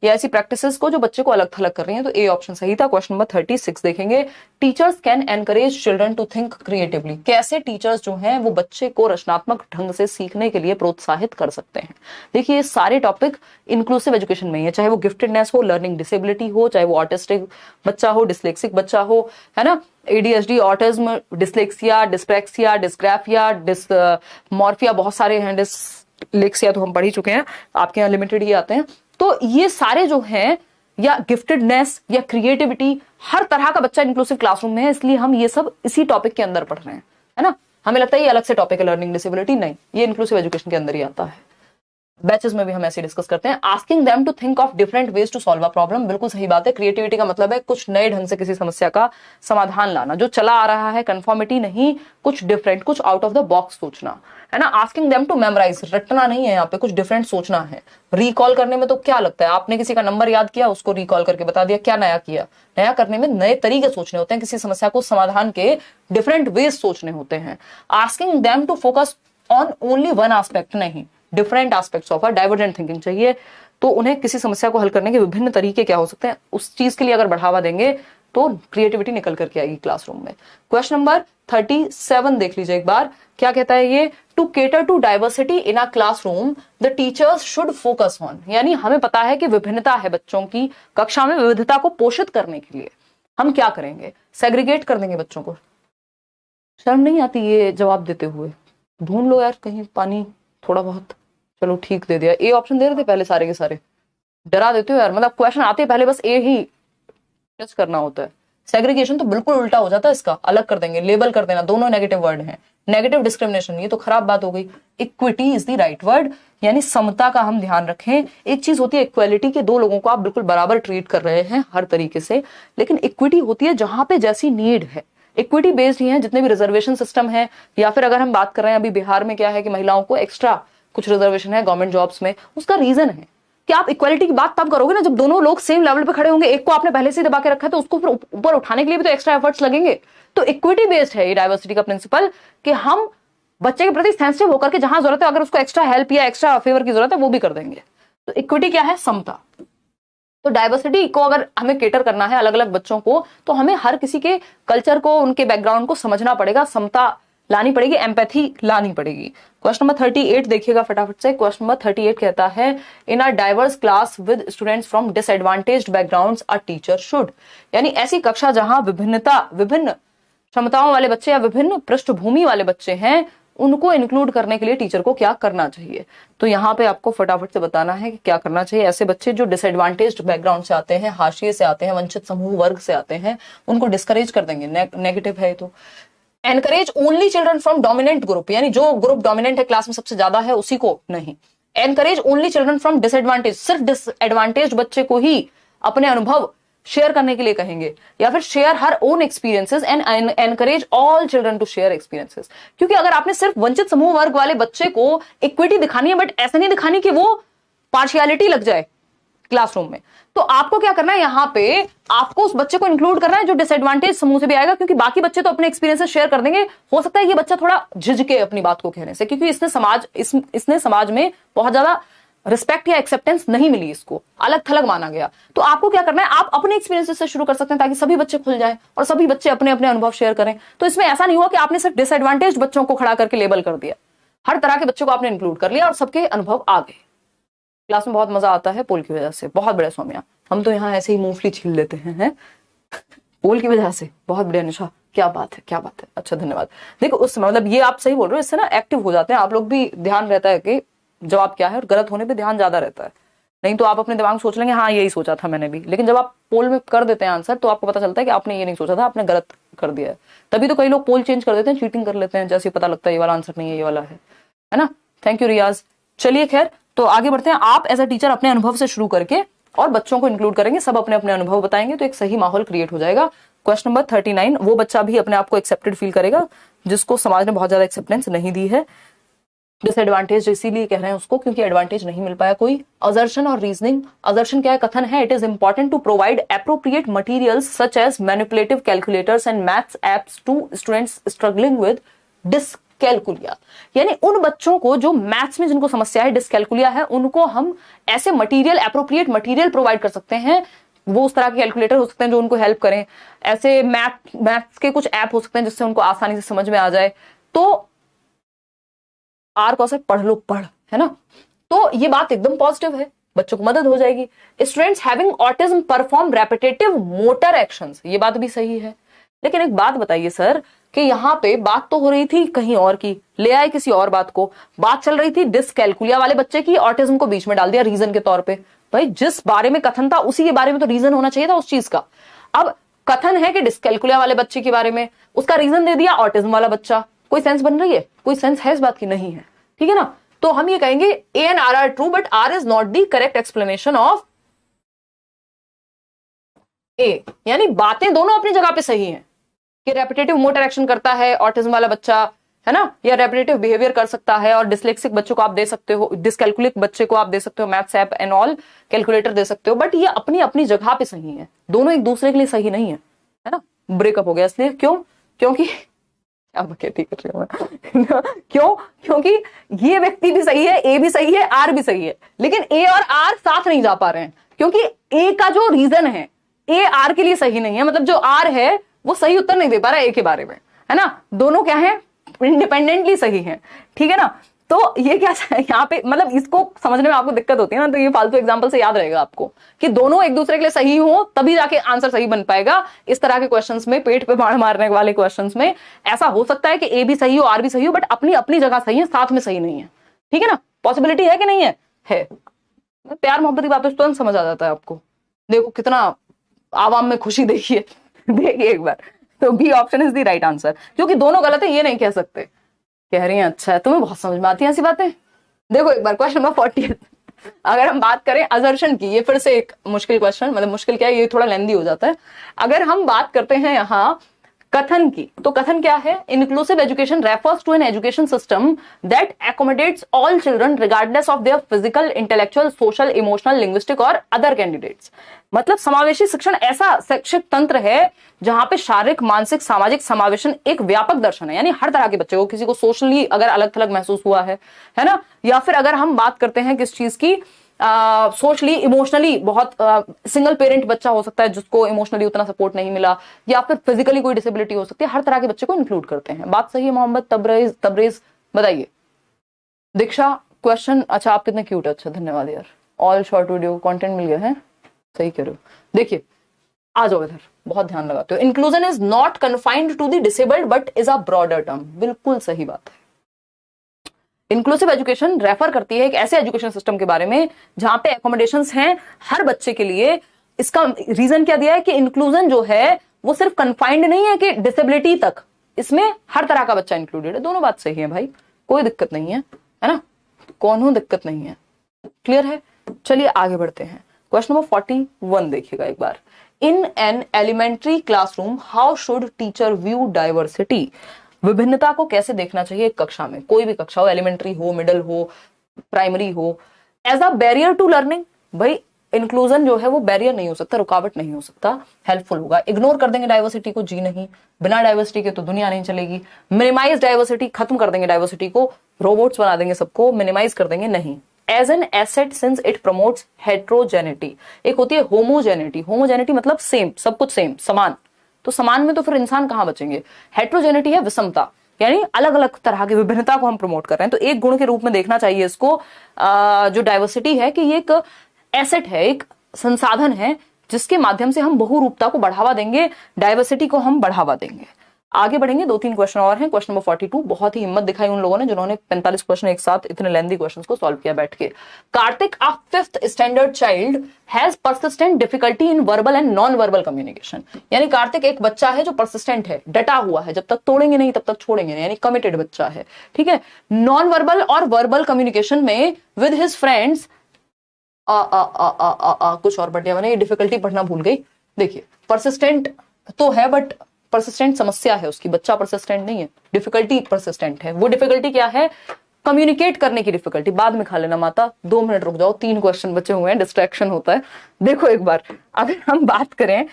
या ऐसी प्रैक्टिसेस को जो बच्चे को अलग थलग कर रही हैं। तो ए ऑप्शन सही था। क्वेश्चन नंबर 36 देखेंगे, teachers can encourage children to think creatively. कैसे टीचर्स जो हैं वो बच्चे को रचनात्मक ढंग से सीखने के लिए प्रोत्साहित कर सकते हैं। देखिए, ये सारे टॉपिक इंक्लूसिव एजुकेशन में ही है, चाहे वो गिफ्टेडनेस हो, लर्निंग डिसेबिलिटी हो, चाहे वो ऑटिस्टिक बच्चा हो, डिसलेक्सिक बच्चा हो, है ना, ADHD, autism, dyslexia, dyspraxia, dysgraphia, dysmorphia, बहुत सारे हैं। डिसलेक्सिया तो हम पढ़ ही चुके हैं, आपके यहाँ लिमिटेड ही आते हैं। तो ये सारे जो हैं, या गिफ्टेडनेस या क्रिएटिविटी, हर तरह का बच्चा इंक्लूसिव क्लासरूम में है, इसलिए हम ये सब इसी टॉपिक के अंदर पढ़ रहे हैं, है ना। हमें लगता है ये अलग से टॉपिक है लर्निंग डिसेबिलिटी, नहीं, ये इंक्लूसिव एजुकेशन के अंदर ही आता है। बैचेस में भी हम ऐसे डिस्कस करते हैं। Asking them to think of different ways to solve a problem, बिल्कुल सही बात है। क्रिएटिविटी का मतलब है कुछ नए ढंग से किसी समस्या का समाधान लाना, जो चला आ रहा है कंफर्मिटी नहीं, कुछ डिफरेंट, कुछ आउट ऑफ द बॉक्स सोचना, है ना। आस्किंग देम टू मेमोराइज, रटना नहीं है यहाँ पे, कुछ डिफरेंट सोचना है। रिकॉल करने में तो क्या लगता है, आपने किसी का नंबर याद किया, उसको रिकॉल करके बता दिया, क्या नया किया। नया करने में नए तरीके सोचने होते हैं, किसी समस्या को समाधान के डिफरेंट वेज सोचने होते हैं। Asking them to focus on only one aspect, नहीं, different aspects of a divergent thinking चाहिए। तो उन्हें किसी समस्या को हल करने के विभिन्न तरीके क्या हो सकते हैं, उस चीज के लिए अगर बढ़ावा देंगे तो क्रिएटिविटी निकल करके आएगी क्लासरूम में। क्वेश्चन नंबर 37 देख लीजिए एक बार, क्या कहता है ये, to cater to diversity in a classroom the teachers should focus on. यानी हमें पता है कि विभिन्नता है बच्चों की, कक्षा में विविधता को पोषित करने के लिए हम क्या करेंगे, सेग्रीगेट कर देंगे बच्चों को। शर्म नहीं आती ये जवाब देते हुए, ढूंढ लो यार कहीं पानी थोड़ा बहुत। चलो ठीक, दे दिया। ए ऑप्शन दे रहे थे पहले सारे के सारे, डरा देते हो यार, मतलब क्वेश्चन आते पहले बस ए ही टेस्ट करना होता है। सेग्रीगेशन तो बिल्कुल उल्टा हो जाता है इसका, अलग कर देंगे, लेबल कर देना, दोनों नेगेटिव वर्ड हैं। नेगेटिव डिस्क्रिमिनेशन, ये तो खराब बात हो गई। Equity is the right word, यानी समता का हम ध्यान रखें। एक चीज होती है इक्वालिटी, के दो लोगों को आप बिल्कुल बराबर ट्रीट कर रहे हैं हर तरीके से, लेकिन इक्विटी होती है जहां पे जैसी नीड है। इक्विटी बेस्ड ही है जितने भी रिजर्वेशन सिस्टम है, या फिर अगर हम बात कर रहे हैं अभी बिहार में क्या है कि महिलाओं को एक्स्ट्रा कुछ रिजर्वेशन है गवर्नमेंट जॉब्स में, उसका रीजन है कि आप इक्वालिटी की बात तब करोगे ना जब दोनों लोग सेम लेवल पे खड़े होंगे। एक को आपने पहले से दबा के रखा है तो उसको फिर ऊपर उठाने के लिए भी तो एक्स्ट्रा एफर्ट्स लगेंगे। तो इक्विटी बेस्ड है ये डाइवर्सिटी का प्रिंसिपल, कि हम बच्चे के प्रति सेंसिटिव होकर के जहां जरूरत है, अगर उसको एक्स्ट्रा हेल्प या एक्स्ट्रा फेवर की जरूरत है वो भी कर देंगे। तो इक्विटी क्या है, समता। तो डाइवर्सिटी को अगर हमें केटर करना है अलग अलग बच्चों को, तो हमें हर किसी के कल्चर को, उनके बैकग्राउंड को समझना पड़ेगा, समता लानी पड़ेगी, एम्पैथी लानी पड़ेगी। क्वेश्चन नंबर 38 देखिएगा फटाफट से। क्वेश्चन नंबर 38 कहता है, in a diverse class with students from disadvantaged backgrounds a teacher should. यानी ऐसी कक्षा जहां विभिन्न क्षमताओं वाले बच्चे या विभिन्न पृष्ठभूमि वाले बच्चे हैं, उनको इंक्लूड करने के लिए टीचर को क्या करना चाहिए। तो यहाँ पे आपको फटाफट से बताना है कि क्या करना चाहिए। ऐसे बच्चे जो डिसएडवांटेज्ड बैकग्राउंड से आते हैं, हाशिए से आते हैं, वंचित समूह वर्ग से आते हैं, उनको डिस्करेज कर देंगे, नेगेटिव है तो। Encourage only children from dominant group, यानी जो ग्रुप डोमिनेंट है क्लास में सबसे ज्यादा है उसी को नहीं। Encourage only children from disadvantage, सिर्फ डिसएडवांटेज बच्चे को ही अपने अनुभव शेयर करने के लिए कहेंगे, या फिर share her own experiences and encourage all children to share experiences. क्योंकि अगर आपने सिर्फ वंचित समूह वर्ग वाले बच्चे को इक्विटी दिखानी है, बट ऐसा नहीं दिखानी कि वो पार्शियलिटी लग जाए क्लासरूम में, तो आपको क्या करना है, यहाँ पे आपको उस बच्चे को इंक्लूड करना है जो डिसएडवांटेज समूह से भी आएगा, क्योंकि बाकी बच्चे तो अपने एक्सपीरियंसेस शेयर कर देंगे। हो सकता है ये बच्चा थोड़ा झिझके अपनी बात को कहने से, क्योंकि इसने समाज में बहुत ज्यादा रिस्पेक्ट या एक्सेप्टेंस नहीं मिली, इसको अलग थलग माना गया। तो आपको क्या करना है, आप अपने एक्सपीरियंसेस से शुरू कर सकते हैं ताकि सभी बच्चे खुल जाएं और सभी बच्चे अपने अपने अनुभव शेयर करें। तो इसमें ऐसा नहीं हुआ कि आपने सिर्फ डिसएडवांटेज बच्चों को खड़ा करके लेबल कर दिया, हर तरह के बच्चों को आपने इंक्लूड कर लिया और सबके अनुभव आ गए। क्लास में बहुत मजा आता है पोल की वजह से, बहुत बड़े सौम्या, हम तो यहाँ ऐसे ही मूंगफली छील लेते हैं पोल की वजह से। बहुत बढ़िया निशा, क्या बात है, क्या बात है, अच्छा धन्यवाद। देखो उस मतलब ये आप सही बोल रहे हो, इससे ना एक्टिव हो जाते हैं आप लोग भी, ध्यान रहता है कि जवाब क्या है, और गलत होने पे ध्यान ज्यादा रहता है। नहीं तो आप अपने दिमाग में सोच लेंगे हाँ यही सोचा था मैंने भी, लेकिन जब आप पोल में कर देते हैं आंसर तो आपको पता चलता है कि आपने ये नहीं सोचा था, आपने गलत कर दिया है। तभी तो कई लोग पोल चेंज कर देते हैं, चीटिंग कर लेते हैं, जैसे पता लगता है ये वाला आंसर नहीं है, ये वाला है ना। थैंक यू रियाज। चलिए खैर, तो आगे बढ़ते हैं। आप एज अ टीचर अपने अनुभव से शुरू करके और बच्चों को इंक्लूड करेंगे, सब अपने अपने अनुभव बताएंगे, तो एक सही माहौल क्रिएट हो जाएगा। क्वेश्चन नंबर 39, वो बच्चा भी अपने आप को एक्सेप्टेड फील करेगा जिसको समाज ने बहुत ज्यादा एक्सेप्टेंस नहीं दी है। डिसएडवांटेज इसीलिए कह रहे हैं उसको क्योंकि एडवांटेज नहीं मिल पाया कोई। असर्शन और रीजनिंग, असर्शन क्या है, कथन है, it is important to provide appropriate materials such as manipulative calculators and maths apps to students struggling with dyscalculia, यानी उन बच्चों को जो मैथ्स में जिनको समस्या है, डिस्कैलकुलिया है, उनको हम ऐसे मटेरियल, एप्रोप्रिएट मटेरियल प्रोवाइड कर सकते हैं। वो उस तरह के कैलकुलेटर हो सकते हैं जो उनको हेल्प करें, ऐसे मैथ्स के कुछ ऐप हो सकते हैं जिससे उनको आसानी से समझ में आ जाए। तो आर कौशल पढ़ लो, पढ़, है ना। तो ये बात एकदम पॉजिटिव है, बच्चों को मदद हो जाएगी। Students having autism perform repetitive motor actions, ये बात भी सही है। लेकिन एक बात बताइए सर कि यहाँ पे बात तो हो रही थी कहीं और की, ले आए किसी और बात को, बात चल रही थी डिस्कैलकुलिया वाले बच्चे की, ऑटिज्म को बीच में डाल दिया रीजन के तौर पे। भाई जिस बारे में कथन था उसी के बारे में तो रीजन होना चाहिए था उस चीज का। अब कथन है कि डिस्कैलकुलिया वाले बच्चे के बारे में, उसका रीजन दे दिया ऑटिज्म वाला बच्चा। कोई सेंस बन रही है? कोई सेंस है इस बात की? नहीं है, ठीक है ना। तो हम ये कहेंगे A and R are true, but R is not the correct explanation of A. यानी बातें दोनों अपनी जगह पे सही हैं कि रेपिटेटिव मोटर एक्शन करता है ऑटिज्म वाला बच्चा, है ना, या रेपिटेटिव बिहेवियर कर सकता है, और डिस्लेक्सिक बच्चों को आप दे सकते हो, डिस्कैलकुलिक बच्चे को आप दे सकते हो maths app and all, calculator दे सकते हो, बट ये अपनी अपनी जगह पे सही है, दोनों एक दूसरे के लिए सही नहीं है ना। ब्रेकअप हो गया इसलिए, क्यों? क्योंकि क्यों? क्योंकि ये व्यक्ति भी सही है, ए भी सही है, आर भी सही है, लेकिन ए और आर साथ नहीं जा पा रहे हैं क्योंकि ए का जो रीजन है ए आर के लिए सही नहीं है, मतलब जो आर है वो सही उत्तर नहीं दे पा रहा है ए के बारे में, है ना। दोनों क्या है? इंडिपेंडेंटली सही है, ठीक है ना। तो ये क्या यहाँ पे, मतलब इसको समझने में आपको दिक्कत होती है ना, तो ये फालतू एग्जांपल से याद रहेगा आपको कि दोनों एक दूसरे के लिए सही हो तभी जाके आंसर सही बन पाएगा। इस तरह के क्वेश्चंस में, पेट पे बाण मारने वाले क्वेश्चंस में ऐसा हो सकता है कि ए भी सही हो, आर भी सही हो, बट अपनी अपनी जगह सही है, साथ में सही नहीं है, ठीक है ना। पॉसिबिलिटी है कि नहीं है? है। प्यार मोहब्बत की बात तुरंत समझ आ जाता है आपको। देखो कितना आवाम में खुशी, देखिए देखिए एक बार। तो B option is the right answer, क्योंकि दोनों गलत है ये नहीं कह सकते। कह रही हैं अच्छा है, तुम्हें बहुत समझ में आती है ऐसी बातें। देखो एक बार क्वेश्चन नंबर 40, अगर हम बात करें असर्शन की, ये फिर से एक मुश्किल क्वेश्चन, मतलब मुश्किल क्या है, ये थोड़ा लेंदी हो जाता है। अगर हम बात करते हैं यहाँ कथन की, तो कथन क्या है? Inclusive education refers to an education system that accommodates all children regardless of their physical, intellectual, social, emotional, linguistic और अदर कैंडिडेट्स। मतलब समावेशी शिक्षण ऐसा शैक्षिक तंत्र है जहां पे शारीरिक, मानसिक, सामाजिक समावेशन एक व्यापक दर्शन है, यानी हर तरह के बच्चे को, किसी को सोशली अगर अलग थलग महसूस हुआ है ना, या फिर अगर हम बात करते हैं किस चीज की, सोशली, इमोशनली, बहुत सिंगल पेरेंट बच्चा हो सकता है जिसको इमोशनली उतना सपोर्ट नहीं मिला, या फिर फिजिकली कोई डिसेबिलिटी हो सकती है, हर तरह के बच्चे को इंक्लूड करते हैं। बात सही है मोहम्मद तबरेज बताइए। दीक्षा क्वेश्चन, अच्छा आप कितने क्यूट है, अच्छा धन्यवाद यार। ऑल शॉर्ट वीडियो कंटेंट मिल गया है, सही कह रहे हो। देखिए आ जाओ इधर, बहुत ध्यान लगाते हो। Inclusion is not confined to the disabled but is a broader term, बिल्कुल सही बात है। इंक्लूसिव एजुकेशन रेफर करती है एक ऐसे एजुकेशन सिस्टम के बारे में जहां पे एकोमोडेशंस हैं हर बच्चे के लिए। इसका रीजन क्या दिया है कि इंक्लूजन जो है वो सिर्फ कन्फाइंड नहीं है कि डिसेबिलिटी तक, इसमें हर तरह का बच्चा इंक्लूडेड है। दोनों बात सही है भाई, कोई दिक्कत नहीं है ना, कौन दिक्कत नहीं है, क्लियर है। चलिए आगे बढ़ते हैं। क्वेश्चन नंबर 41 देखिएगा एक बार। In an elementary classroom how should teacher view diversity? विभिन्नता को कैसे देखना चाहिए एक कक्षा में, कोई भी कक्षा हो, एलिमेंट्री हो, मिडिल हो, प्राइमरी हो, as a barrier to learning. भाई इंक्लूजन जो है वो बैरियर नहीं हो सकता, रुकावट नहीं हो सकता, हेल्पफुल होगा। इग्नोर कर देंगे डाइवर्सिटी को, जी नहीं, बिना डाइवर्सिटी के तो दुनिया नहीं चलेगी। मिनिमाइज डाइवर्सिटी, खत्म कर देंगे डाइवर्सिटी को, रोबोट्स बना देंगे सबको, मिनिमाइज कर देंगे, नहीं। As an asset since it promotes heterogeneity. एक होती है होमोजेनिटी, होमोजेनिटी मतलब सेम, सब कुछ सेम, समान, तो समान में तो फिर इंसान कहां बचेंगे। हेट्रोजेनिटी है विषमता, यानी अलग अलग तरह की विभिन्नता को हम प्रमोट कर रहे हैं। तो एक गुण के रूप में देखना चाहिए इसको, जो डाइवर्सिटी है, कि ये एक एसेट है, एक संसाधन है जिसके माध्यम से हम बहुरूपता को बढ़ावा देंगे, डाइवर्सिटी को हम बढ़ावा देंगे। आगे बढ़ेंगे, 2-3 क्वेश्चन और हैं। क्वेश्चन नंबर 42, बहुत ही हिम्मत दिखाई उन लोगों ने जिन्होंने 45 क्वेश्चन एक साथ इतने लेंथी क्वेश्चंस को सॉल्व किया बैठ के। कार्तिक, अ 5th standard child has persistent difficulty in verbal and non verbal communication. यानी कार्तिक एक बच्चा है जो परसिस्टेंट है, डटा हुआ है, जब तक तोड़ेंगे नहीं तब तक छोड़ेंगे नहीं, यानी कमिटेड बच्चा है, ठीक है। नॉन वर्बल और वर्बल कम्युनिकेशन में विद हिज फ्रेंड्स, कुछ और बढ़िया बने, डिफिकल्टी पढ़ना भूल गई। देखिए परसिस्टेंट तो है बट परसिस्टेंट समस्या है उसकी, बच्चा परसिस्टेंट नहीं है, डिफिकल्टी परसिस्टेंट है। वो डिफिकल्टी क्या है? कम्युनिकेट करने की डिफिकल्टी। बाद में खा लेना माता, 2 मिनट रुक जाओ, 3 क्वेश्चन बचे हुए हैं, डिस्ट्रैक्शन होता है। देखो एक बार अगर हम बात करें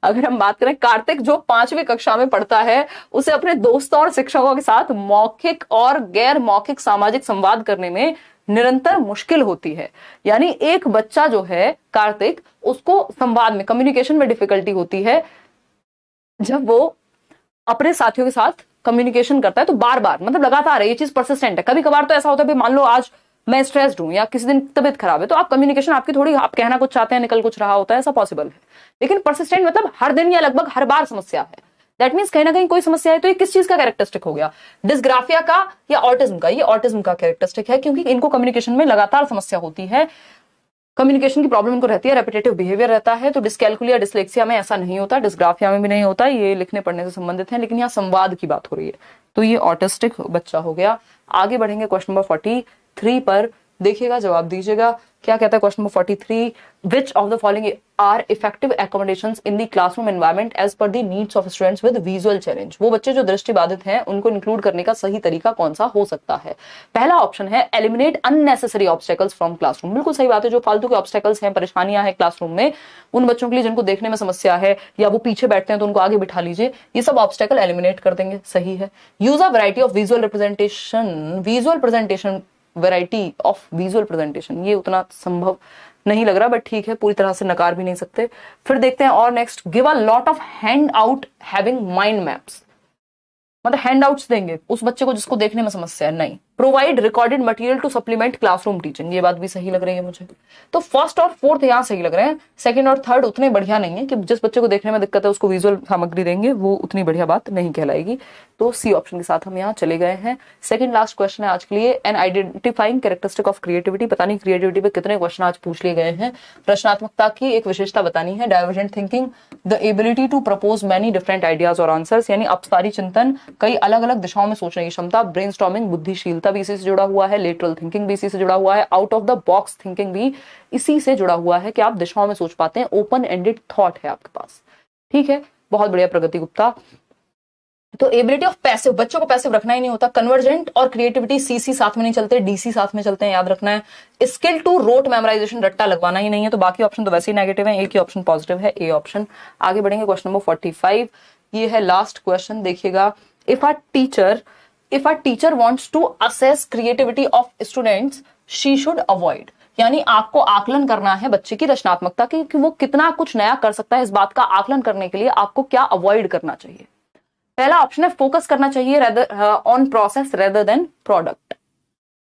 अगर हम बात करें कार्तिक जो 5वीं कक्षा में पढ़ता है, उसे अपने दोस्तों और शिक्षकों के साथ मौखिक और गैर मौखिक सामाजिक संवाद करने में निरंतर मुश्किल होती है। यानी एक बच्चा जो है कार्तिक, उसको संवाद में, कम्युनिकेशन में डिफिकल्टी होती है जब वो अपने साथियों के साथ कम्युनिकेशन करता है। तो बार बार, मतलब लगातार है, ये चीज परसिस्टेंट है। कभी कभार तो ऐसा होता है, मान लो आज मैं स्ट्रेस्ड हूं या किसी दिन तबीयत खराब है, तो आप कम्युनिकेशन आपकी थोड़ी, आप कहना कुछ चाहते हैं, निकल कुछ रहा होता है, ऐसा पॉसिबल है। लेकिन परसिस्टेंट मतलब हर दिन या लगभग हर बार समस्या है। दैट मीन्स कहीं ना कहीं कोई समस्या है। तो ये किस चीज का कैरेक्टरिस्टिक हो गया? डिस्ग्राफिया का या ऑटिज्म का? ये ऑटिज्म का कैरेक्टरिस्टिक है, क्योंकि इनको कम्युनिकेशन में लगातार समस्या होती है, कम्युनिकेशन की प्रॉब्लम इनको रहती है, रेपिटेटिव बिहेवियर रहता है। तो डिस्कैल्कुलिया, डिसलेक्सिया में ऐसा नहीं होता, डिस्ग्राफिया में भी नहीं होता, ये लिखने पढ़ने से संबंधित है। लेकिन यहाँ संवाद की बात हो रही है, तो ये ऑटिस्टिक बच्चा हो गया। आगे बढ़ेंगे क्वेश्चन नंबर 43 पर, देखिएगा, जवाब दीजिएगा। क्या कहता है question number 43? Which of the following are effective accommodations in the classroom environment as per the needs of students with visual challenge? वो बच्चे जो दृष्टि बाधित हैं, उनको इंक्लूड करने का सही तरीका कौन सा हो सकता है? पहला ऑप्शन है eliminate unnecessary obstacles from classroom. बिल्कुल सही बात है, जो फालतू के ऑब्स्टेकल्स हैं, परेशानियां हैं क्लासरूम में, उन बच्चों के लिए जिनको देखने में समस्या है या वो पीछे बैठते हैं तो उनको आगे बिठा लीजिए, ये सब ऑब्स्टेकल एलिमिनेट कर देंगे। सही है। Use a variety of visual presentation, variety of visual presentation, ये उतना संभव नहीं लग रहा, बट ठीक है, पूरी तरह से नकार भी नहीं सकते। फिर देखते हैं और next, give a lot of hand out having mind maps, मतलब हैंड आउट्स देंगे उस बच्चे को जिसको देखने में समस्या है। नहीं। Provide recorded material to supplement classroom teaching, ये बात भी सही लग रही है मुझे। तो फर्स्ट और फोर्थ यहां सही लग रहे हैं, सेकंड और थर्ड उतने बढ़िया नहीं है कि जिस बच्चे को देखने में दिक्कत है उसको विजुअल सामग्री देंगे, वो उतनी बढ़िया बात नहीं कहलाएगी। तो सी ऑप्शन के साथ हम यहाँ चले गए हैं। सेकंड लास्ट क्वेश्चन है आज के लिए, an identifying characteristic of creativity. पता नहीं क्रिएटिविटी पे कितने क्वेश्चन आज पूछ लिए गए हैं। रचनात्मकता की एक विशेषता बतानी है, divergent thinking, the ability to propose many different ideas और आंसर्स, यानी अपसारी चिंतन, कई अलग अलग दिशाओं में सोचने की क्षमता, ब्रेनस्टॉर्मिंग, बुद्धिशीलता भी इसी से जुड़ा हुआ है, लेटरल थिंकिंग भी इसी से जुड़ा हुआ है, out of the box thinking भी इसी से जुड़ा हुआ है कि आप दिशाओं में सोच पाते हैं, ओपन एंडेड थॉट है आपके पास। ठीक है, बहुत बढ़िया प्रगति गुप्ता। तो एबिलिटी ऑफ पैसिव, बच्चों को पैसिव रखना ही नहीं होता। कन्वर्जेंट और क्रिएटिविटी सीसी साथ में नहीं चलते, डीसी साथ में चलते हैं, याद रखना है। स्किल टू रोट मेमोराइजेशन, रट्टा लगवाना ही नहीं है। तो बाकी ऑप्शन तो वैसे ही नेगेटिव है, एक ही ऑप्शन पॉजिटिव है, ए ऑप्शन। आगे बढ़ेंगे क्वेश्चन नंबर 45, ये है लास्ट क्वेश्चन, देखिएगा। If a teacher wants to assess creativity of students, she should avoid, यानी आपको आकलन करना है बच्चे की रचनात्मकता की कि वो कितना कुछ नया कर सकता है। इस बात का आकलन करने के लिए आपको क्या अवॉइड करना चाहिए? पहला ऑप्शन है फोकस करना चाहिए on process rather than product,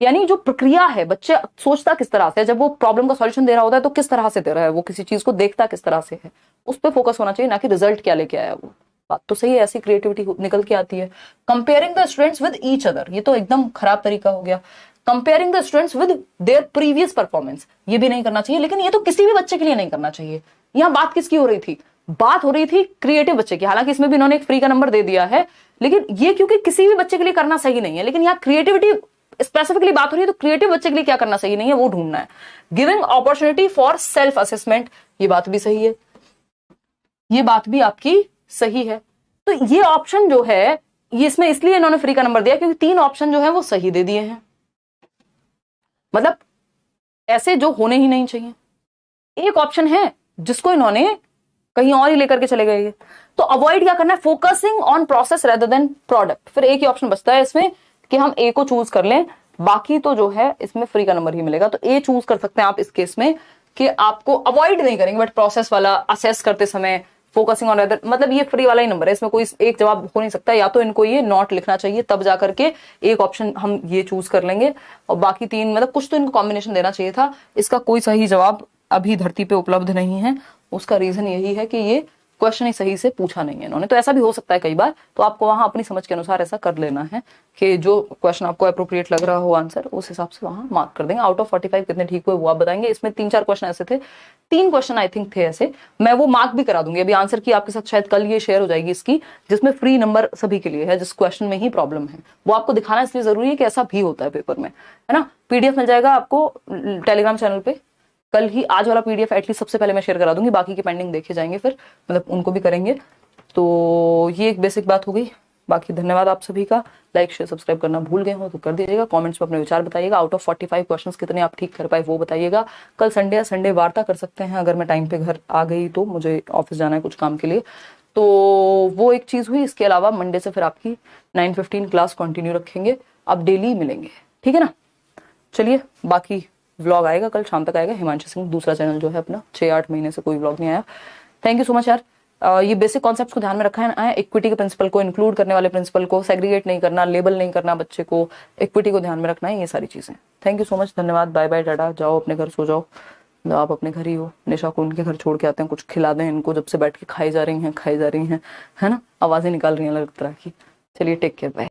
यानी जो प्रक्रिया है, बच्चे सोचता किस तरह से, जब वो प्रॉब्लम का सॉल्यूशन दे रहा होता है तो किस तरह से दे रहा है, वो किसी चीज को देखता किस तरह से है, उस पर फोकस होना चाहिए, ना कि रिजल्ट क्या लेके आया वो। बात तो सही है, ऐसी क्रिएटिविटी निकल के आती है। Comparing the students with each other, ये तो एकदम खराब तरीका हो गया। Comparing the students with their previous performance, ये भी नहीं करना चाहिए। लेकिन ये तो किसी भी बच्चे के लिए नहीं करना चाहिए। यहाँ बात किसकी हो रही थी? बात हो रही थी क्रिएटिव बच्चे की। हालांकि इसमें भी इन्होंने एक फ्री का नंबर दे दिया है, लेकिन ये क्योंकि किसी भी बच्चे के लिए करना सही नहीं है। लेकिन यहाँ क्रिएटिविटी स्पेसिफिकली बात हो रही है, तो क्रिएटिव बच्चे के लिए क्या करना सही नहीं है वो ढूंढना है। Giving opportunity for self assessment, ये बात भी सही है, ये बात भी आपकी सही है। तो ये ऑप्शन जो है, ये इसमें इसलिए इन्होंने फ्री का नंबर दिया क्योंकि 3 ऑप्शन जो है वो सही दे दिए हैं, मतलब ऐसे जो होने ही नहीं चाहिए। एक ऑप्शन है जिसको इन्होंने कहीं और ही लेकर के चले गए। तो अवॉइड क्या करना है? Focusing on process rather than product. फिर एक ही ऑप्शन बचता है इसमें कि हम ए को चूज कर लें, बाकी तो जो है इसमें फ्री का नंबर ही मिलेगा। तो ए चूज कर सकते हैं आप इस केस में कि आपको अवॉइड नहीं करेंगे, बट प्रोसेस वाला असेस करते समय फोकसिंग ऑन रेदर, मतलब ये फ्री वाला ही नंबर है, इसमें कोई एक जवाब हो नहीं सकता। या तो इनको ये नॉट लिखना चाहिए, तब जाकर के एक ऑप्शन हम ये चूज कर लेंगे, और बाकी 3 मतलब कुछ तो इनको कॉम्बिनेशन देना चाहिए था। इसका कोई सही जवाब अभी धरती पे उपलब्ध नहीं है। उसका रीजन यही है कि ये क्वेश्चन ही सही से पूछा नहीं है इन्होंने। तो ऐसा भी हो सकता है कई बार, तो आपको वहां अपनी समझ के अनुसार ऐसा कर लेना है कि जो क्वेश्चन आपको अप्रोप्रिएट लग रहा हो आंसर, उस हिसाब से वहां मार्क कर देंगे। आउट ऑफ 45 कितने ठीक हुए वो आप बताएंगे। इसमें 3-4 क्वेश्चन ऐसे थे, 3 क्वेश्चन आई थिंक थे ऐसे, मैं वो मार्क भी करा दूंगी। अभी आंसर की आपके साथ शायद कल ये शेयर हो जाएगी इसकी, जिसमें फ्री नंबर सभी के लिए है, जिस क्वेश्चन में ही प्रॉब्लम है वो आपको दिखाना इसलिए जरूरी है कि ऐसा भी होता है पेपर में, है ना। पीडीएफ मिल जाएगा आपको टेलीग्राम चैनल पे कल ही। आज वाला पीडीएफ एटलीस्ट सबसे पहले मैं शेयर करा दूंगी, बाकी के पेंडिंग देखे जाएंगे फिर, मतलब उनको भी करेंगे। तो ये एक बेसिक बात हो गई। बाकी धन्यवाद आप सभी का। लाइक शेयर सब्सक्राइब करना भूल गए हो तो कर दीजिएगा। कमेंट्स में अपने विचार बताइएगा। आउट ऑफ 45 क्वेश्चंस कितने आप ठीक कर पाए वो बताइएगा। कल संडे है, संडे वार्ता कर सकते हैं। अगर मैं टाइम पे घर आ गई तो, मुझे ऑफिस जाना है कुछ काम के लिए, तो वो एक चीज हुई। इसके अलावा मंडे से फिर आपकी 9:15 क्लास कंटिन्यू रखेंगे। आप डेली मिलेंगे, ठीक है ना। चलिए, बाकी व्लॉग आएगा कल शाम तक आएगा। हिमांशु सिंह दूसरा चैनल जो है अपना, 6-8 महीने से कोई व्लॉग नहीं आया। थैंक यू सो मच यार। ये बेसिक कॉन्सेप्ट्स को ध्यान में रखा है। इक्विटी के प्रिंसिपल को, इंक्लूड करने वाले प्रिंसिपल को, सेग्रीगेट नहीं करना, लेबल नहीं करना बच्चे को, इक्विटी को ध्यान में रखना है, ये सारी चीजें। थैंक यू सो मच, धन्यवाद, बाय बाय, टाटा। जाओ अपने घर, सो जाओ। आप अपने घर ही हो। निशा को उनके घर छोड़ के आते हैं, कुछ खिला दें इनको, जब से बैठ के खाई जा रही हैं है ना, आवाजें निकाल रही हैं अलग तरह की। चलिए, टेक केयर, बाय।